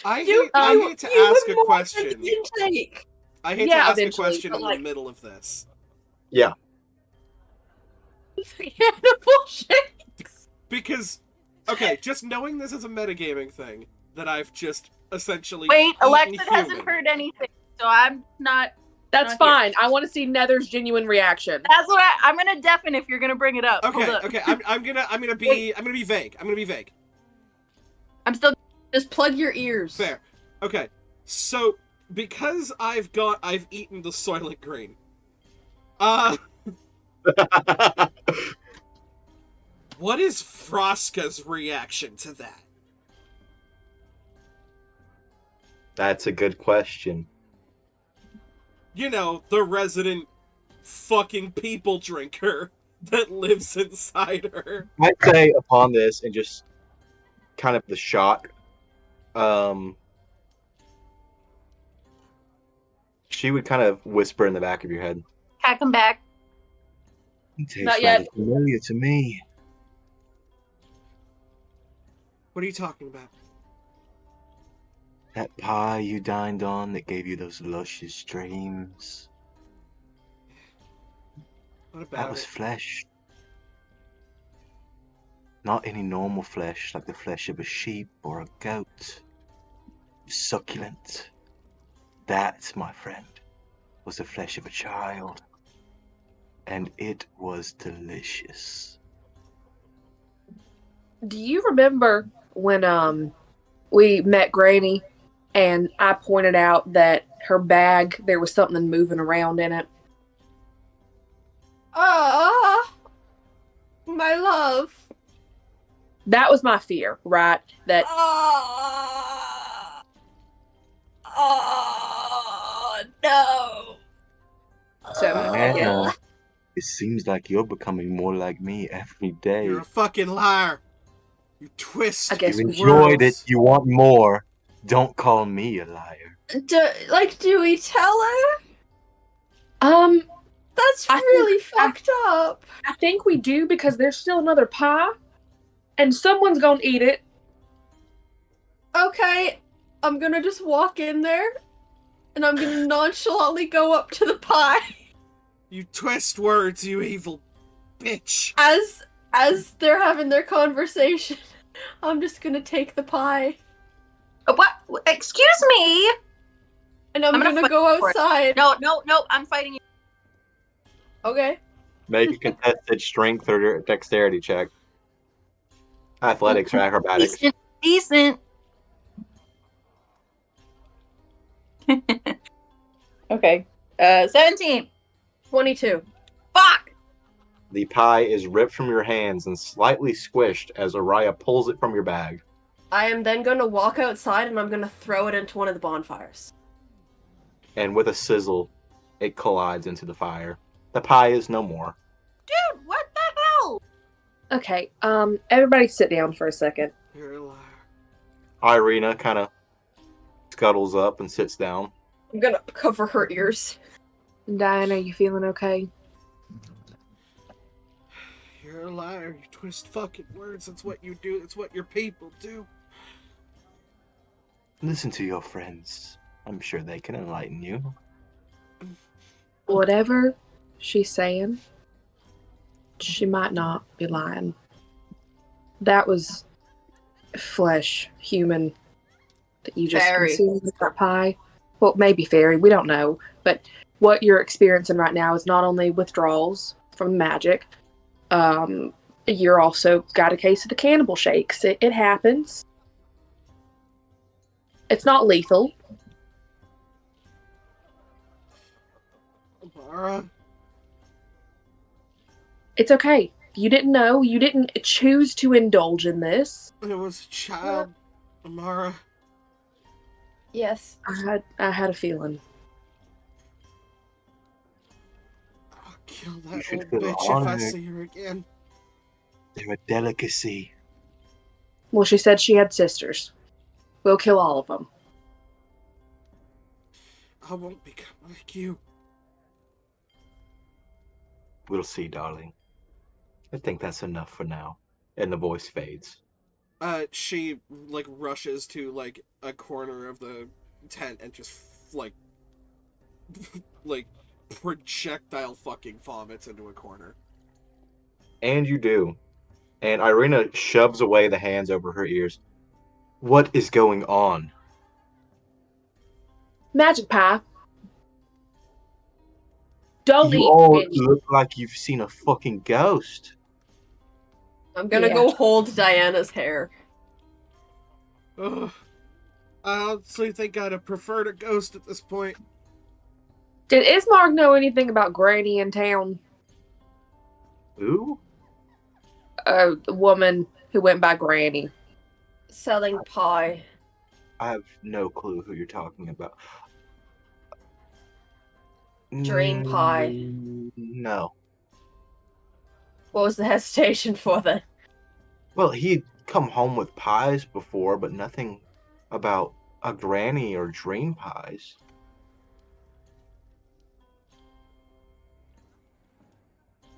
I You, hate to you ask would a more question. than intake. I hate to Yeah, ask a eventually, question but in like- the middle of this. Yeah. Cannibal shakes. Because, okay, just knowing this is a metagaming thing, that I've just essentially Wait, eaten Alexa human. hasn't heard anything, so I'm not. That's Not here. fine. I want to see Nether's genuine reaction. That's what I'm gonna deafen if you're gonna bring it up. Okay, Hold up. okay, I'm gonna be vague. I'm gonna be vague. I'm still. Just plug your ears. Fair. Okay, so because I've eaten the Soylent Green. What is Froska's reaction to that? That's a good question. You know, the resident fucking people drinker that lives inside her. I'd say upon this and just kind of the shock, she would kind of whisper in the back of your head. Can I come back? It tastes Not yet. rather familiar to me. What are you talking about? That pie you dined on that gave you those luscious dreams. What about That was it? flesh. Not any normal flesh like the flesh of a sheep or a goat. Succulent. That, my friend, was the flesh of a child. And it was delicious. Do you remember when we met Granny and I pointed out that her bag, there was something moving around in it? My love. That was my fear, right? That No. so Diana, it seems like you're becoming more like me every day. You're a fucking liar. You twist. I guess You we enjoyed it. words. You want more. Don't call me a liar. Do we tell her? That's I really fucked up. I think we do because there's still another pie and someone's gonna eat it. Okay, I'm gonna just walk in there, and I'm gonna nonchalantly go up to the pie You twist words, you evil bitch. as they're having their conversation. I'm just gonna take the pie, What? Excuse me? and I'm I'm gonna gonna fight go for it. outside. No. I'm fighting you. Okay. Make a contested strength or dexterity check. Athletics or acrobatics. Decent. Okay. 17. 22. Fuck. The pie is ripped from your hands and slightly squished as Araya pulls it from your bag. I am then gonna walk outside, and I'm gonna throw it into one of the bonfires. And with a sizzle, it collides into the fire. The pie is no more. Dude, what the hell? Okay, everybody sit down for a second. You're a liar. Irina kind of scuttles up and sits down. I'm gonna cover her ears. Diana, you feeling okay? You're a liar. You twist fucking words. That's what you do. That's what your people do. Listen to your friends. I'm sure they can enlighten you. Whatever she's saying, she might not be lying. That was flesh, human, that you just Fairy. consumed with that pie. Well, maybe fairy, we don't know. But what you're experiencing right now is not only withdrawals from magic, you're also got a case of the cannibal shakes. It happens. It's not lethal. Mara, It's okay. You didn't know. You didn't choose to indulge in this. it was a child. Mara, Yes. I had a feeling. I'll kill You that should old feel bitch if I honored. see her again. They're a delicacy. Well, she said she had sisters. We'll kill all of them. I won't become like you. We'll see, darling. I think that's enough for now. And the voice fades. She like rushes to like a corner of the tent and just like like projectile fucking vomits into a corner. And you do. And Irina shoves away the hands over her ears. What is going on? Magic pie. Don't You eat all any. look like you've seen a fucking ghost. I'm gonna Yeah. go hold Diana's hair. Ugh. I honestly think I'd have preferred a ghost at this point. Did Ismark know anything about Granny in town? Who? A woman who went by Granny. Selling pie. I have no clue who you're talking about. Dream pie. No. What was the hesitation for then? Well, he'd come home with pies before, but nothing about a granny or dream pies.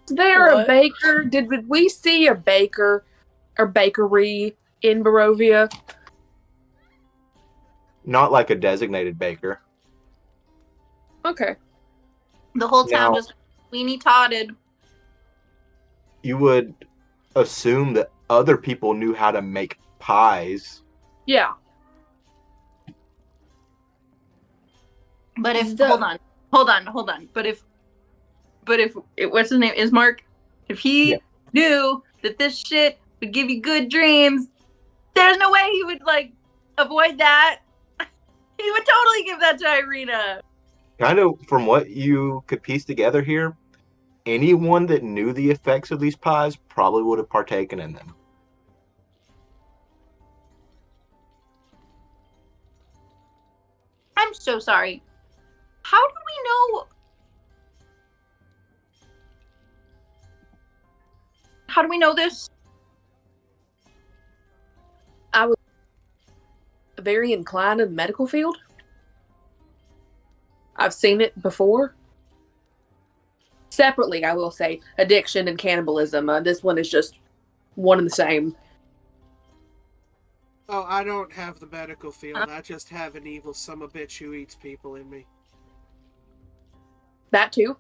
Is there What? a baker? Did we see a baker or bakery in Barovia? Not like a designated baker. Okay. The whole town Now- just weenie totted. You would assume that other people knew how to make pies. Yeah. But if The- hold on. But if what's his name is Mark, if he Yeah. knew that this shit would give you good dreams, there's no way he would like avoid that. He would totally give that to Irina. Kind of from what you could piece together here, anyone that knew the effects of these pies probably would have partaken in them. I'm so sorry. How do we know? How do we know this? I was very inclined in the medical field. I've seen it before. Separately, I will say, addiction and cannibalism. This one is just one and the same. Oh, I don't have the medical field. I just have an evil son of a bitch who eats people in me. That too.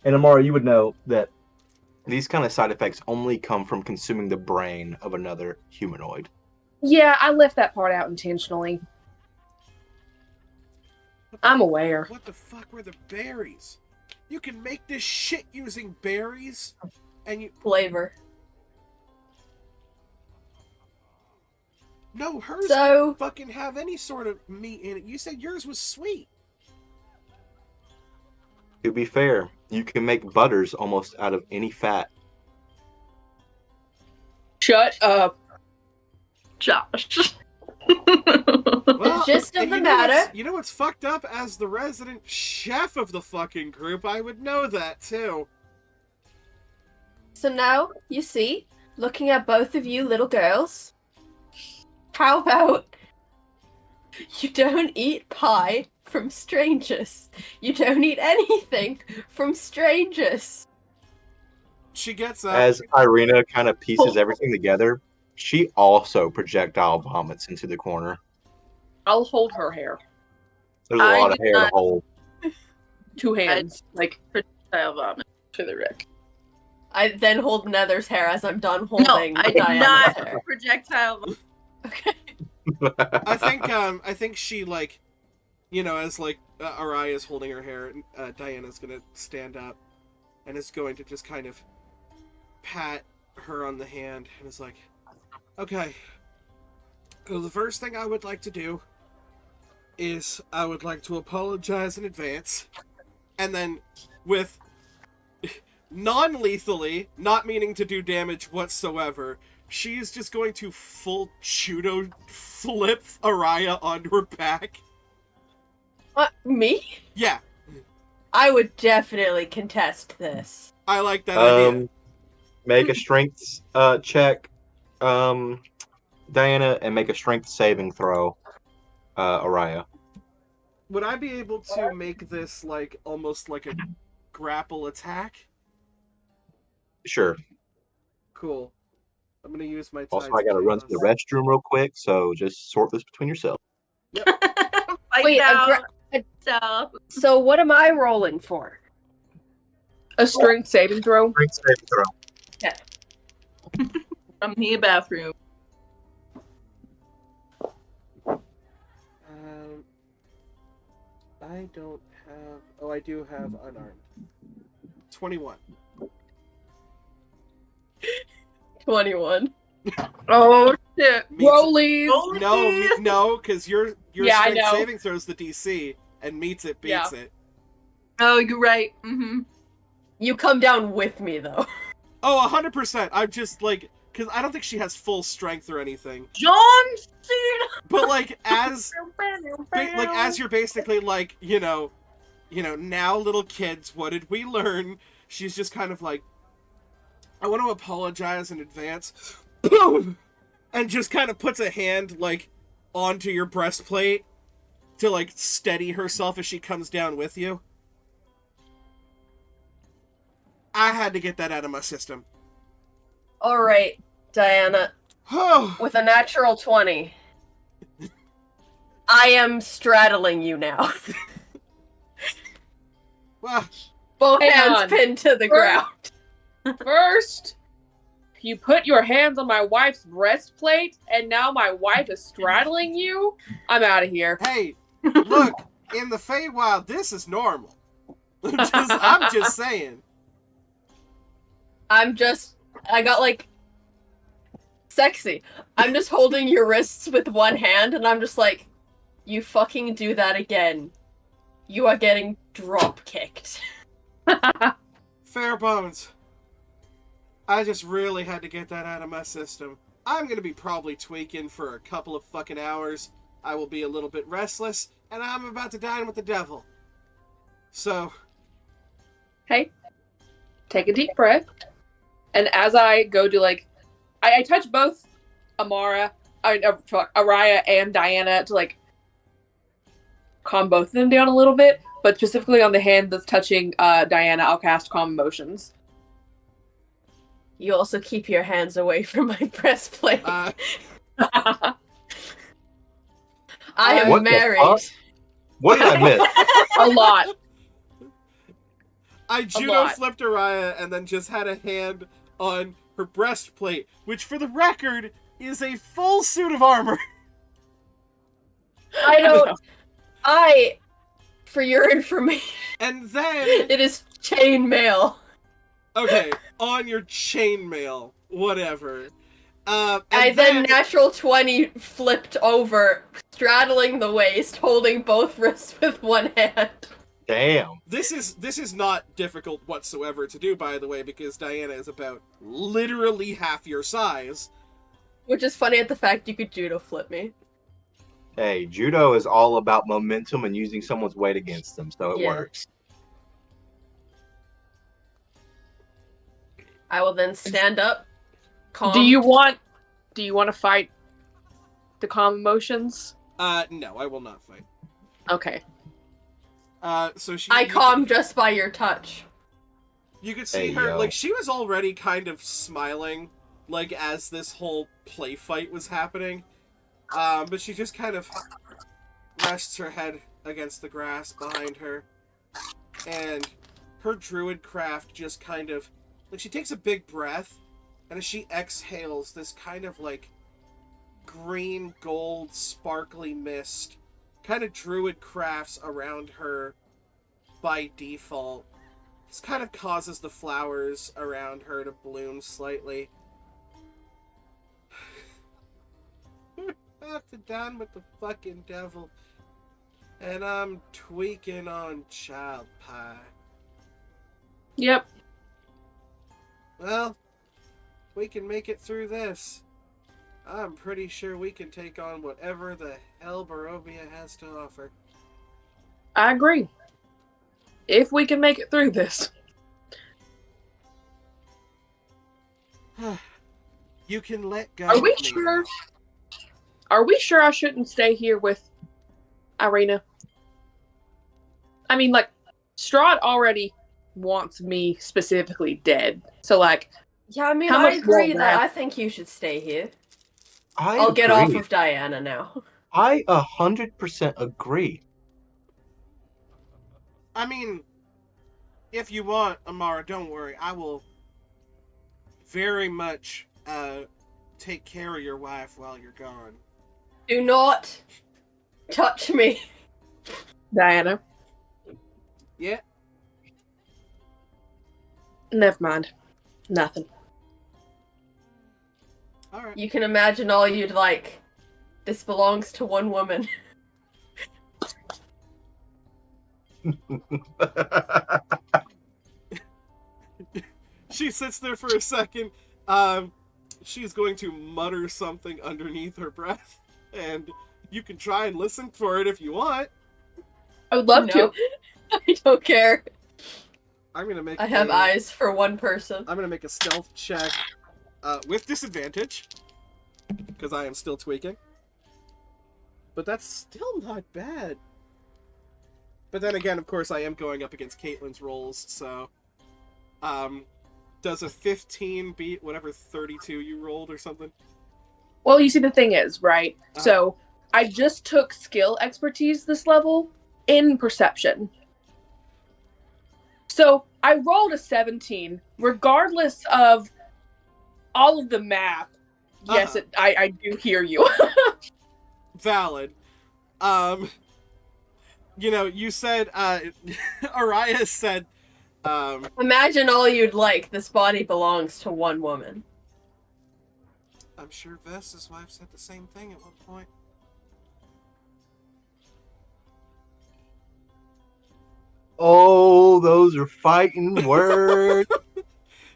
And Amara, you would know that these kind of side effects only come from consuming the brain of another humanoid. Yeah, I left that part out intentionally. I'm aware. What the fuck were the berries? You can make this shit using berries, and you Flavor. no hers So- didn't fucking have any sort of meat in it. You said yours was sweet. To be fair, you can make butters almost out of any fat. Shut up. Josh. Well, Gist of and the you know matter- what's- you know what's fucked up? As the resident chef of the fucking group, I would know that too. So now, you see, looking at both of you little girls, how about you don't eat pie from strangers? You don't eat anything from strangers. She gets up. As Irina kind of pieces everything together, she also projectile vomits into the corner. I'll hold her hair. There's a I lot of did hair to not- hold. 2 hands. Like, Projectile vomit to the Rick. I then hold Nether's hair as I'm done holding No, I did Diana's not hair. projectile vomit. Okay. I think she like, you know, as like Araya's holding her hair, Diana's gonna stand up, and is going to just kind of pat her on the hand, and is like, okay. So the first thing I would like to do is I would like to apologize in advance, and then with non-lethally, not meaning to do damage whatsoever, she is just going to full judo flip Araya onto her back. What, me? Yeah, I would definitely contest this. I like that idea. Make a strength check, Diana, and make a strength saving throw, Araya. Would I be able to make this like almost like a grapple attack? Sure. Cool. I'm gonna use my Also, tides I gotta of run to the chaos. restroom real quick, so just sort this between yourselves. Fight Wait, it out. aggra- So, So what am I rolling for? A strength saving throw. Strength saving throw. from the bathroom. I don't have. Oh, I do have unarmed. 21. 21. Oh shit. Meets- Rollies. No, because your Yeah, I strength know. saving throws the DC and meets it, beats it. Oh, you're right. Mm-hmm. You come down with me, though. Oh, 100%. I'm just like, because I don't think she has full strength or anything. John Cena. But like as you're basically like, now little kids, what did we learn? She's just kind of like, I want to apologize in advance. Boom! And just kind of puts a hand like onto your breastplate to like steady herself as she comes down with you. I had to get that out of my system. Alright, Diana. Oh, With a natural 20. I am straddling you now. well, Both Hang hands on. pinned to the ground. First, you put your hands on my wife's breastplate, and now my wife is straddling you? I'm out of here. hey, look, in the Feywild, this is normal. I'm just saying. I got like sexy. I'm just holding your wrists with one hand and I'm just like, you fucking do that again. You are getting drop kicked. Fair bones. I just really had to get that out of my system. I'm gonna be probably tweaking for a couple of fucking hours. I will be a little bit restless, and I'm about to dine with the devil. So, Hey, take a deep breath. And as I go to I touch both Araya and Diana to calm both of them down a little bit, but specifically on the hand that's touching Diana, I'll cast Calm Emotions. You also keep your hands away from my breastplate. uh, I am What the married. fuck? What did I miss? A lot. I A judo lot. flipped Araya and then just had a hand on her breastplate, which for the record is a full suit of armor. For your information, And then, it is chainmail. okay, on your chainmail, whatever. And I then natural 20 flipped over, straddling the waist, holding both wrists with one hand. Damn. This is not difficult whatsoever to do, by the way, because Diana is about literally half your size. Which is funny at the fact you could judo flip me. Hey, judo is all about momentum and using someone's weight against them, so it Yeah. works. I will then stand up. Calm. Do you want to fight the Calm Emotions? No, I will not fight. Okay. So she. I calm just by your touch. You could see Hey, her, yo. like, she was already kind of smiling, like, as this whole play fight was happening. But she just kind of rests her head against the grass behind her. And her druid craft just kind of, like, she takes a big breath, and as she exhales, this kind of, like, green, gold, sparkly mist kind of druid crafts around her by default. This kind of causes the flowers around her to bloom slightly. I have to dine with the fucking devil. And I'm tweaking on child pie. Yep. Well, we can make it through this. I'm pretty sure we can take on whatever the hell Barovia has to offer. I agree. If we can make it through this. You can let go Are we of me sure? now. Are we sure I shouldn't stay here with Irina? I mean, Strahd already wants me specifically dead. So, Yeah, I mean, How I much more agree of that that? I think you should stay here. I I'll get off agree. of Diana now. I 100% agree. I mean, if you want, Amara, don't worry. I will very much take care of your wife while you're gone. Do not touch me. Diana. Yeah. Never mind. Nothing. All right. You can imagine all you'd like. This belongs to one woman. She sits there for a second. She's going to mutter something underneath her breath, and you can try and listen for it if you want. I would love No, to. I don't care. I'm gonna make. I have eyes for one person. I'm gonna make a stealth check with disadvantage because I am still tweaking. But that's still not bad. But then again, of course, I am going up against Caitlyn's rolls, so does a 15 beat whatever 32 you rolled or something? Well, you see, the thing is, right? So I just took skill expertise this level in perception. So I rolled a 17, regardless of all of the math. Yes, I do hear you. Valid. You know, you said, Araya said, Imagine all you'd like. This body belongs to one woman. I'm sure Vesta's wife said the same thing at one point. Oh, those are fighting words.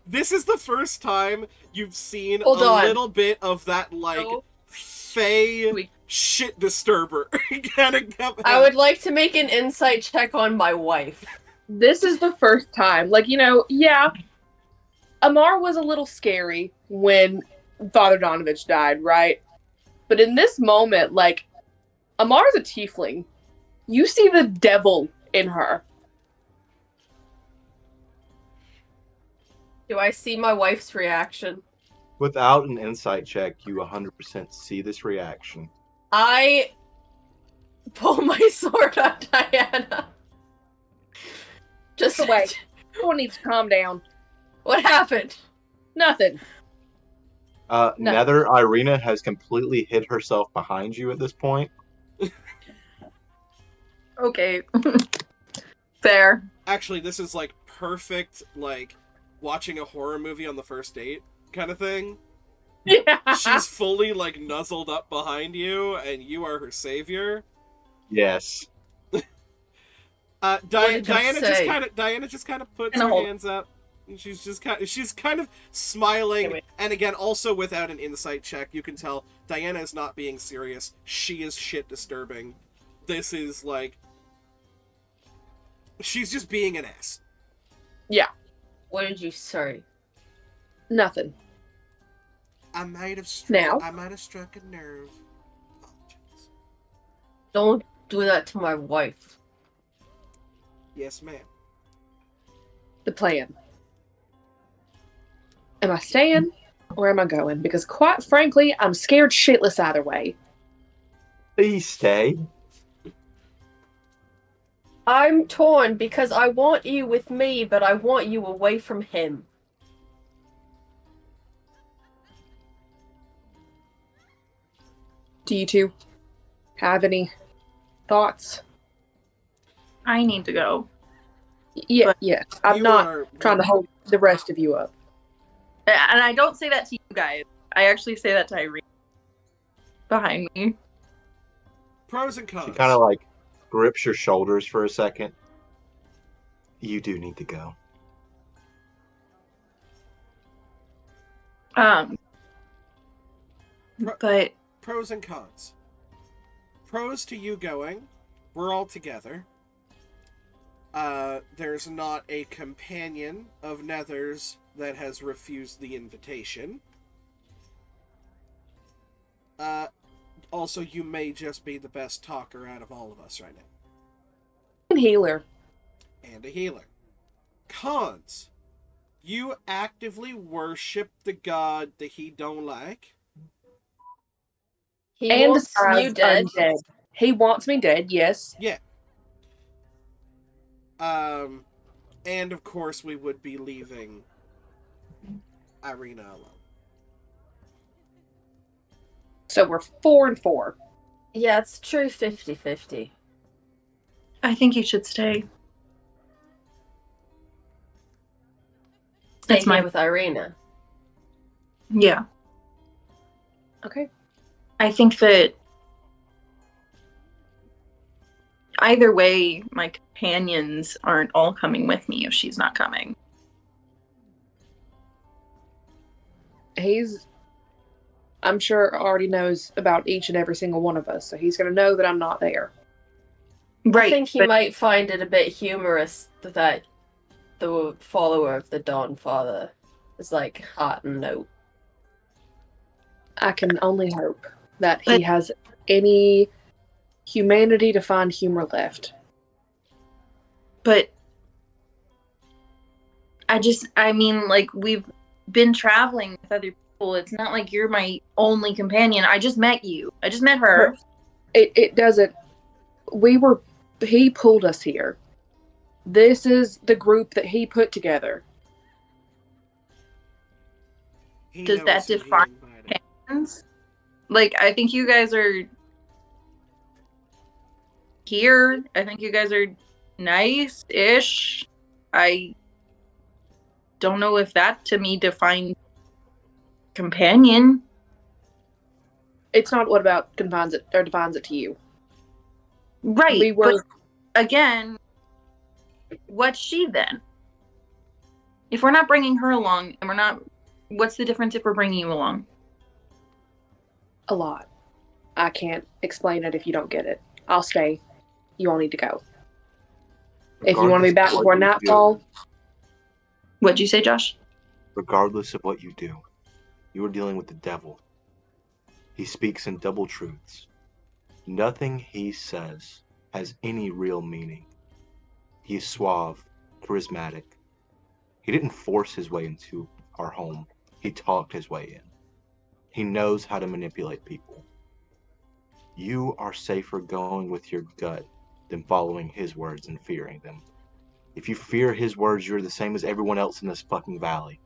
This is the first time you've seen Hold a on. little bit of that, like, No. fey shit disturber. I would like to make an insight check on my wife. This is the first time. Like, you know, yeah, Amar was a little scary when Father Donovich died, right? But in this moment, like, Amar's a tiefling. You see the devil in her. Do I see my wife's reaction? Without an insight check, you 100% see this reaction. I pull my sword on Diana. Just Wait, everyone needs to calm down. What happened? Nothing. No. Nether Irina has completely hid herself behind you at this point. Okay. Fair. Actually, this is, like, perfect, like, watching a horror movie on the first date kind of thing. Yeah. She's fully, like, nuzzled up behind you, and you are her savior. Yes. did you say? Diana just kind of puts And a her hold. hands up. And she's kind of smiling, Anyway. and again, also without an insight check, you can tell Diana is not being serious. She is shit disturbing. This is like, she's just being an ass. What did you say? Nothing. I might have Now? struck a nerve. Apologize. Don't do that to my wife. Yes, ma'am. The plan. Am I staying or am I going? Because quite frankly, I'm scared shitless either way. Please stay. I'm torn because I want you with me, but I want you away from him. Do you two have any thoughts? I need to go. Yeah, But yes. I'm You not are- trying to hold the rest of you up. And I don't say that to you guys. I actually say that to Irene. Behind me. Pros and cons. She kind of like grips your shoulders for a second. You do need to go. But Pros and cons. Pros to you going. We're all together. There's not a companion of Nether's that has refused the invitation. Also, you may just be the best talker out of all of us right now. And healer. And a healer. Cons. You actively worship the god that he don't like. He And wants you Strahd dead. undead. He wants me dead, yes. Yeah. And of course we would be leaving Irina alone. So we're 4 and 4. Yeah, it's true 50-50. I think you should stay. Stay That's here my with Irina. yeah. Okay. I think that either way, my companions aren't all coming with me if she's not coming. I'm sure, already knows about each and every single one of us, so he's going to know that I'm not there. Right. I think he might find it a bit humorous that the follower of the Dawn Father is like heart and note. I can only hope that he has any humanity to find humor left. But I mean, like, we've been traveling with other people. It's not like you're my only companion. I just met you. I just met her. It doesn't. He pulled us here. This is the group that he put together. He Does that knows who he define invited. companions? Like, I think you guys are here. I think you guys are nice-ish. I don't know if that to me defines companion. It's not what about defines it to you. Right. We were But again, what's she then? If we're not bringing her along, and we're not, what's the difference if we're bringing you along? a lot. I can't explain it if you don't get it. I'll stay. You all need to go. If you want to be back before nightfall, What'd you say, Josh? Regardless of what you do, you are dealing with the devil. He speaks in double truths. Nothing he says has any real meaning. He is suave, charismatic. He didn't force his way into our home. He talked his way in. He knows how to manipulate people. You are safer going with your gut than following his words and fearing them. If you fear his words, you're the same as everyone else in this fucking valley.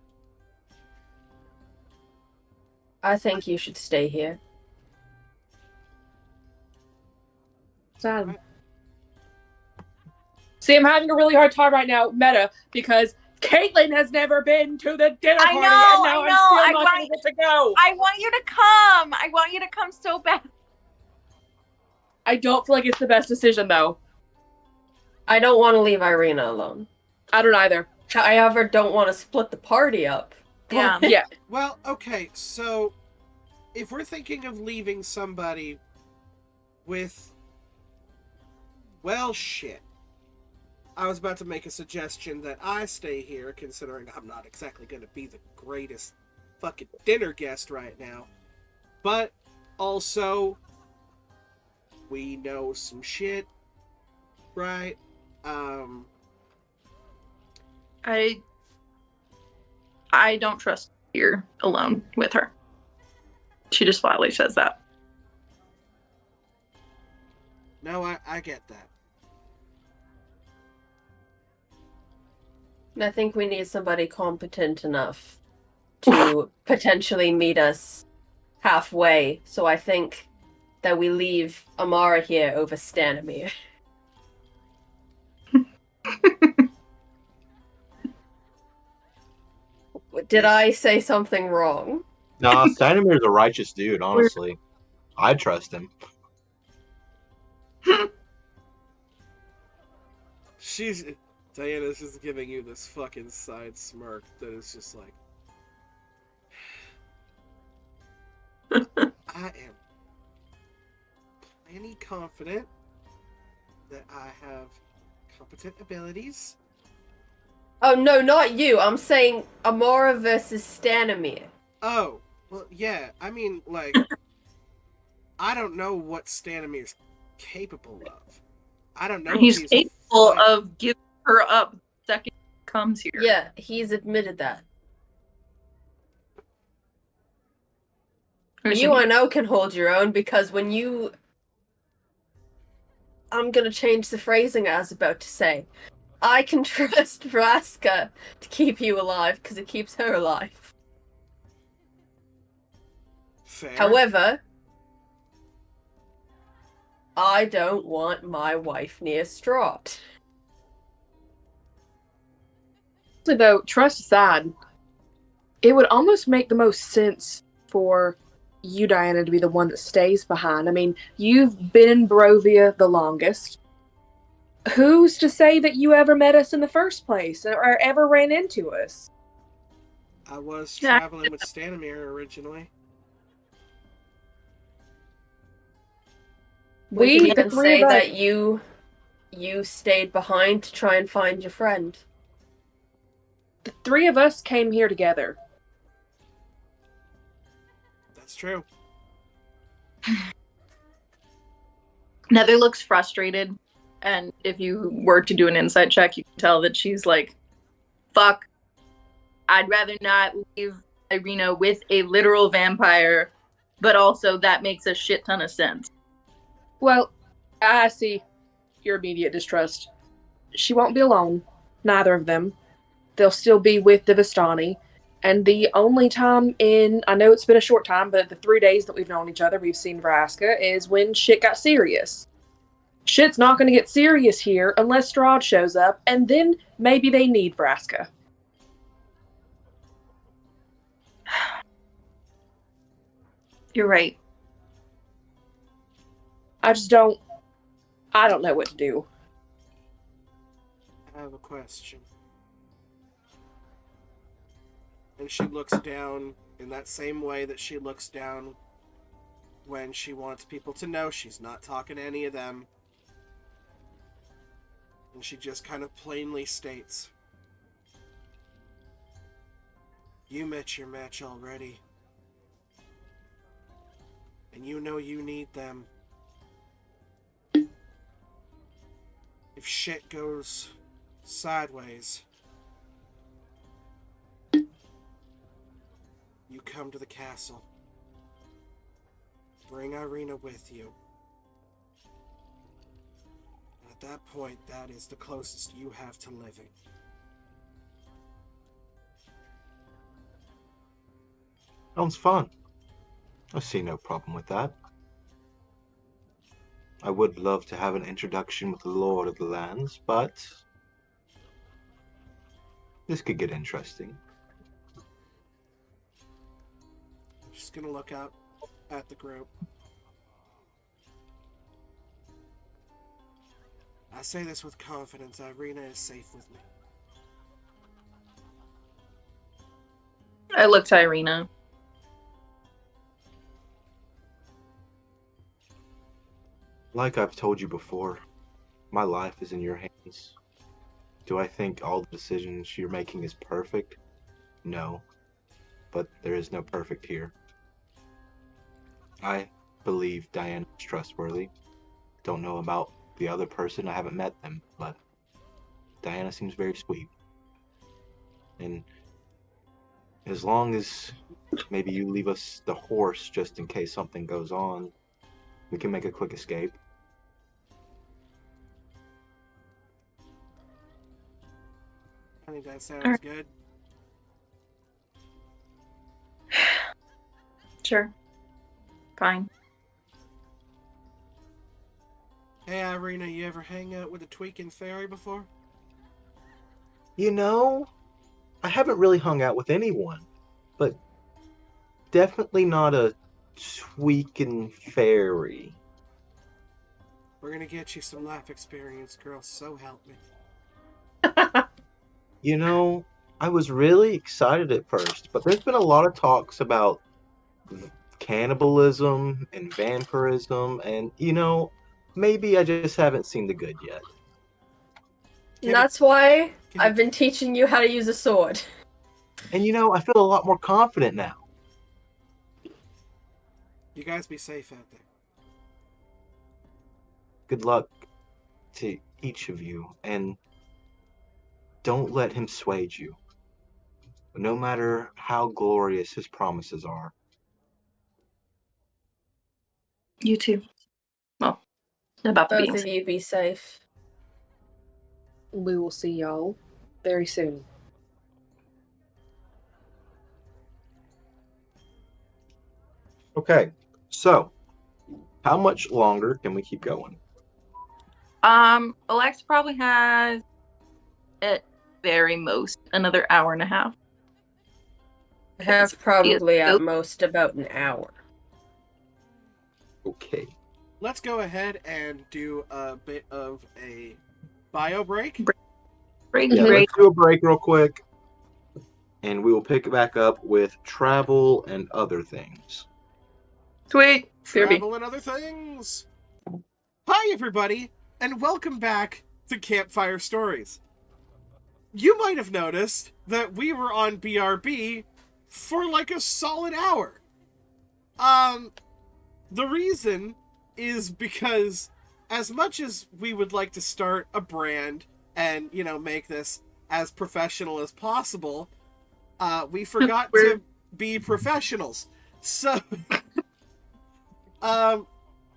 I think you should stay here. sad. See, I'm having a really hard time right now, meta, because Caitlin has never been to the dinner party, and now I'm still not going to get to go. I want you to come. I want you to come so bad. I don't feel like it's the best decision, though. I don't want to leave Irina alone. I don't either. However, don't want to split the party up. Yeah. Yeah. Well, okay, so if we're thinking of leaving somebody with... Well, shit. I was about to make a suggestion that I stay here, considering I'm not exactly going to be the greatest fucking dinner guest right now. But also, we know some shit, right? I don't trust you're alone with her. She just flatly says that. No, I get that. I think we need somebody competent enough to potentially meet us halfway. So I think that we leave Amara here over Stanimir. Did I say something wrong? Nah, Stanimir's a righteous dude, honestly. I trust him. Diana's just giving you this fucking side smirk that is just like... I am plenty confident that I have competent abilities. Oh, no, not you. I'm saying Amara versus Stanimir. Oh, well, yeah. I mean, like, I don't know what Stanimir's capable of. I don't know. He's if he's capable a fighter. of giving her up second comes here. Yeah, he's admitted that. You, I know, can hold your own because when you... I'm gonna change the phrasing I was about to say. I can trust Vraska to keep you alive because it keeps her alive. Fair. However, I don't want my wife near Strahd. Though, trust aside, it would almost make the most sense for you, Diana, to be the one that stays behind. I mean, you've been in Barovia the longest. Who's to say that you ever met us in the first place or ever ran into us? I was Yeah. traveling with Stanimir originally. We can The even three say of us, that you stayed behind to try and find your friend. the three of us came here together. That's true. Nether looks frustrated, and if you were to do an insight check, you can tell that she's like, fuck, I'd rather not leave Irina with a literal vampire, but also that makes a shit ton of sense. Well, I see your immediate distrust. She won't be alone. Neither of them. They'll still be with the Vistani. And the only time I know it's been a short time, but the 3 days that we've known each other, we've seen Vraska, is when shit got serious. Shit's not going to get serious here unless Strahd shows up, and then maybe they need Vraska. You're right. I don't know what to do. I have a question. And she looks down in that same way that she looks down when she wants people to know she's not talking to any of them. And she just kind of plainly states, you met your match already. And you know you need them. If shit goes sideways, you come to the castle. Bring Irina with you. And at that point, that is the closest you have to living. Sounds fun. I see no problem with that. I would love to have an introduction with the Lord of the Lands, but this could get interesting. Just gonna look up at the group. I say this with confidence. Irina is safe with me. I look to Irina. Like I've told you before, my life is in your hands. Do I think all the decisions you're making is perfect? No. But there is no perfect here. I believe Diana is trustworthy. Don't know about the other person, I haven't met them, but Diana seems very sweet. And as long as maybe you leave us the horse just in case something goes on, we can make a quick escape. I think that sounds Alright. good. Sure. Fine. Hey Irina, you ever hang out with a tweaking fairy before? You know, I haven't really hung out with anyone, but definitely not a tweaking fairy. We're gonna get you some life experience, girl, so help me. You know, I was really excited at first, but there's been a lot of talks about cannibalism and vampirism, and maybe I just haven't seen the good yet. And that's why Can I've been teaching you how to use a sword. And I feel a lot more confident now. You guys be safe out there. Good luck to each of you, and don't let him sway you, no matter how glorious his promises are. You too. Well, about the Both beings. of you be safe. We will see y'all very soon. Okay, so how much longer can we keep going? Alexa probably has at very most another hour and a half. I have She is probably at so- most about an hour. Okay. Let's go ahead and do a bit of a bio break. Break, Yeah, break. let's do a break real quick, and we will pick it back up with travel and other things. Sweet. Kirby. Travel and other things. Hi, everybody, and welcome back to Campfire Stories. You might have noticed that we were on BRB for like a solid hour. The reason is because as much as we would like to start a brand and, make this as professional as possible, we forgot to be professionals. So,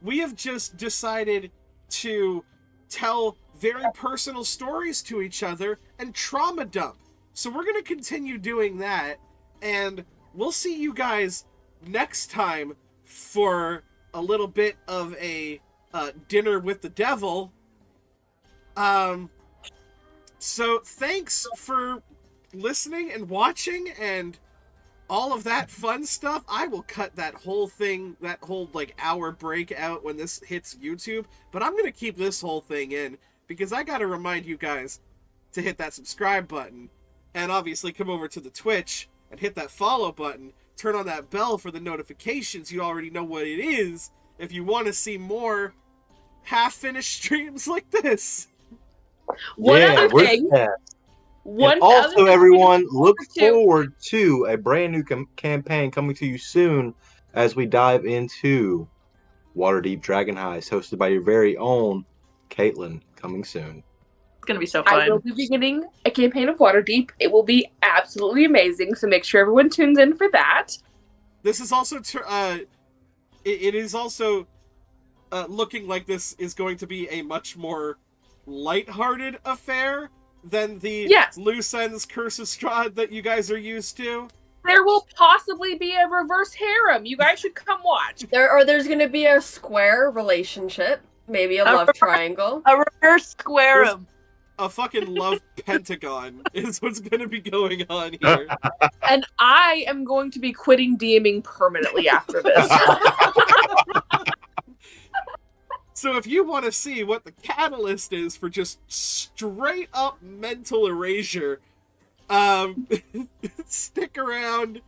we have just decided to tell very personal stories to each other and trauma dump. So we're going to continue doing that, and we'll see you guys next time for a little bit of a dinner with the devil. So thanks for listening and watching and all of that fun stuff. I will cut that whole thing, that whole hour break out when this hits YouTube, but I'm gonna keep this whole thing in because I gotta remind you guys to hit that subscribe button and obviously come over to the Twitch and hit that follow button, turn on that bell for the notifications. You already know what it is if you want to see more half-finished streams like this. One yeah, other we're thing. yeah. One And other also, thing everyone, look to- forward to a brand new campaign coming to you soon as we dive into Waterdeep Dragon Heist, hosted by your very own Caitlin, coming soon. It's gonna be so I fun. will be beginning a campaign of Waterdeep. It will be absolutely amazing, so make sure everyone tunes in for that. This is also it is also looking like this is going to be a much more lighthearted affair than the Yes. loose ends Curse of Strahd that you guys are used to. There will possibly be a reverse harem. You guys should come watch. There's gonna be a square relationship, maybe a love triangle. A reverse square There's- 'em. A fucking love pentagon is what's going to be going on here. And I am going to be quitting DMing permanently after this. So if you want to see what the catalyst is for just straight up mental erasure, stick around.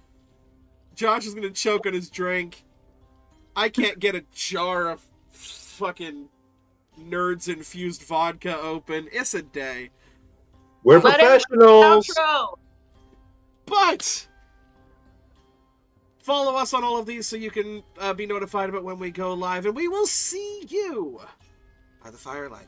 Josh is gonna choke on his drink. I can't get a jar of fucking nerds-infused vodka open. It's a day. We're Let it- professionals. Outro. But follow us on all of these so you can be notified about when we go live, and we will see you by the firelight.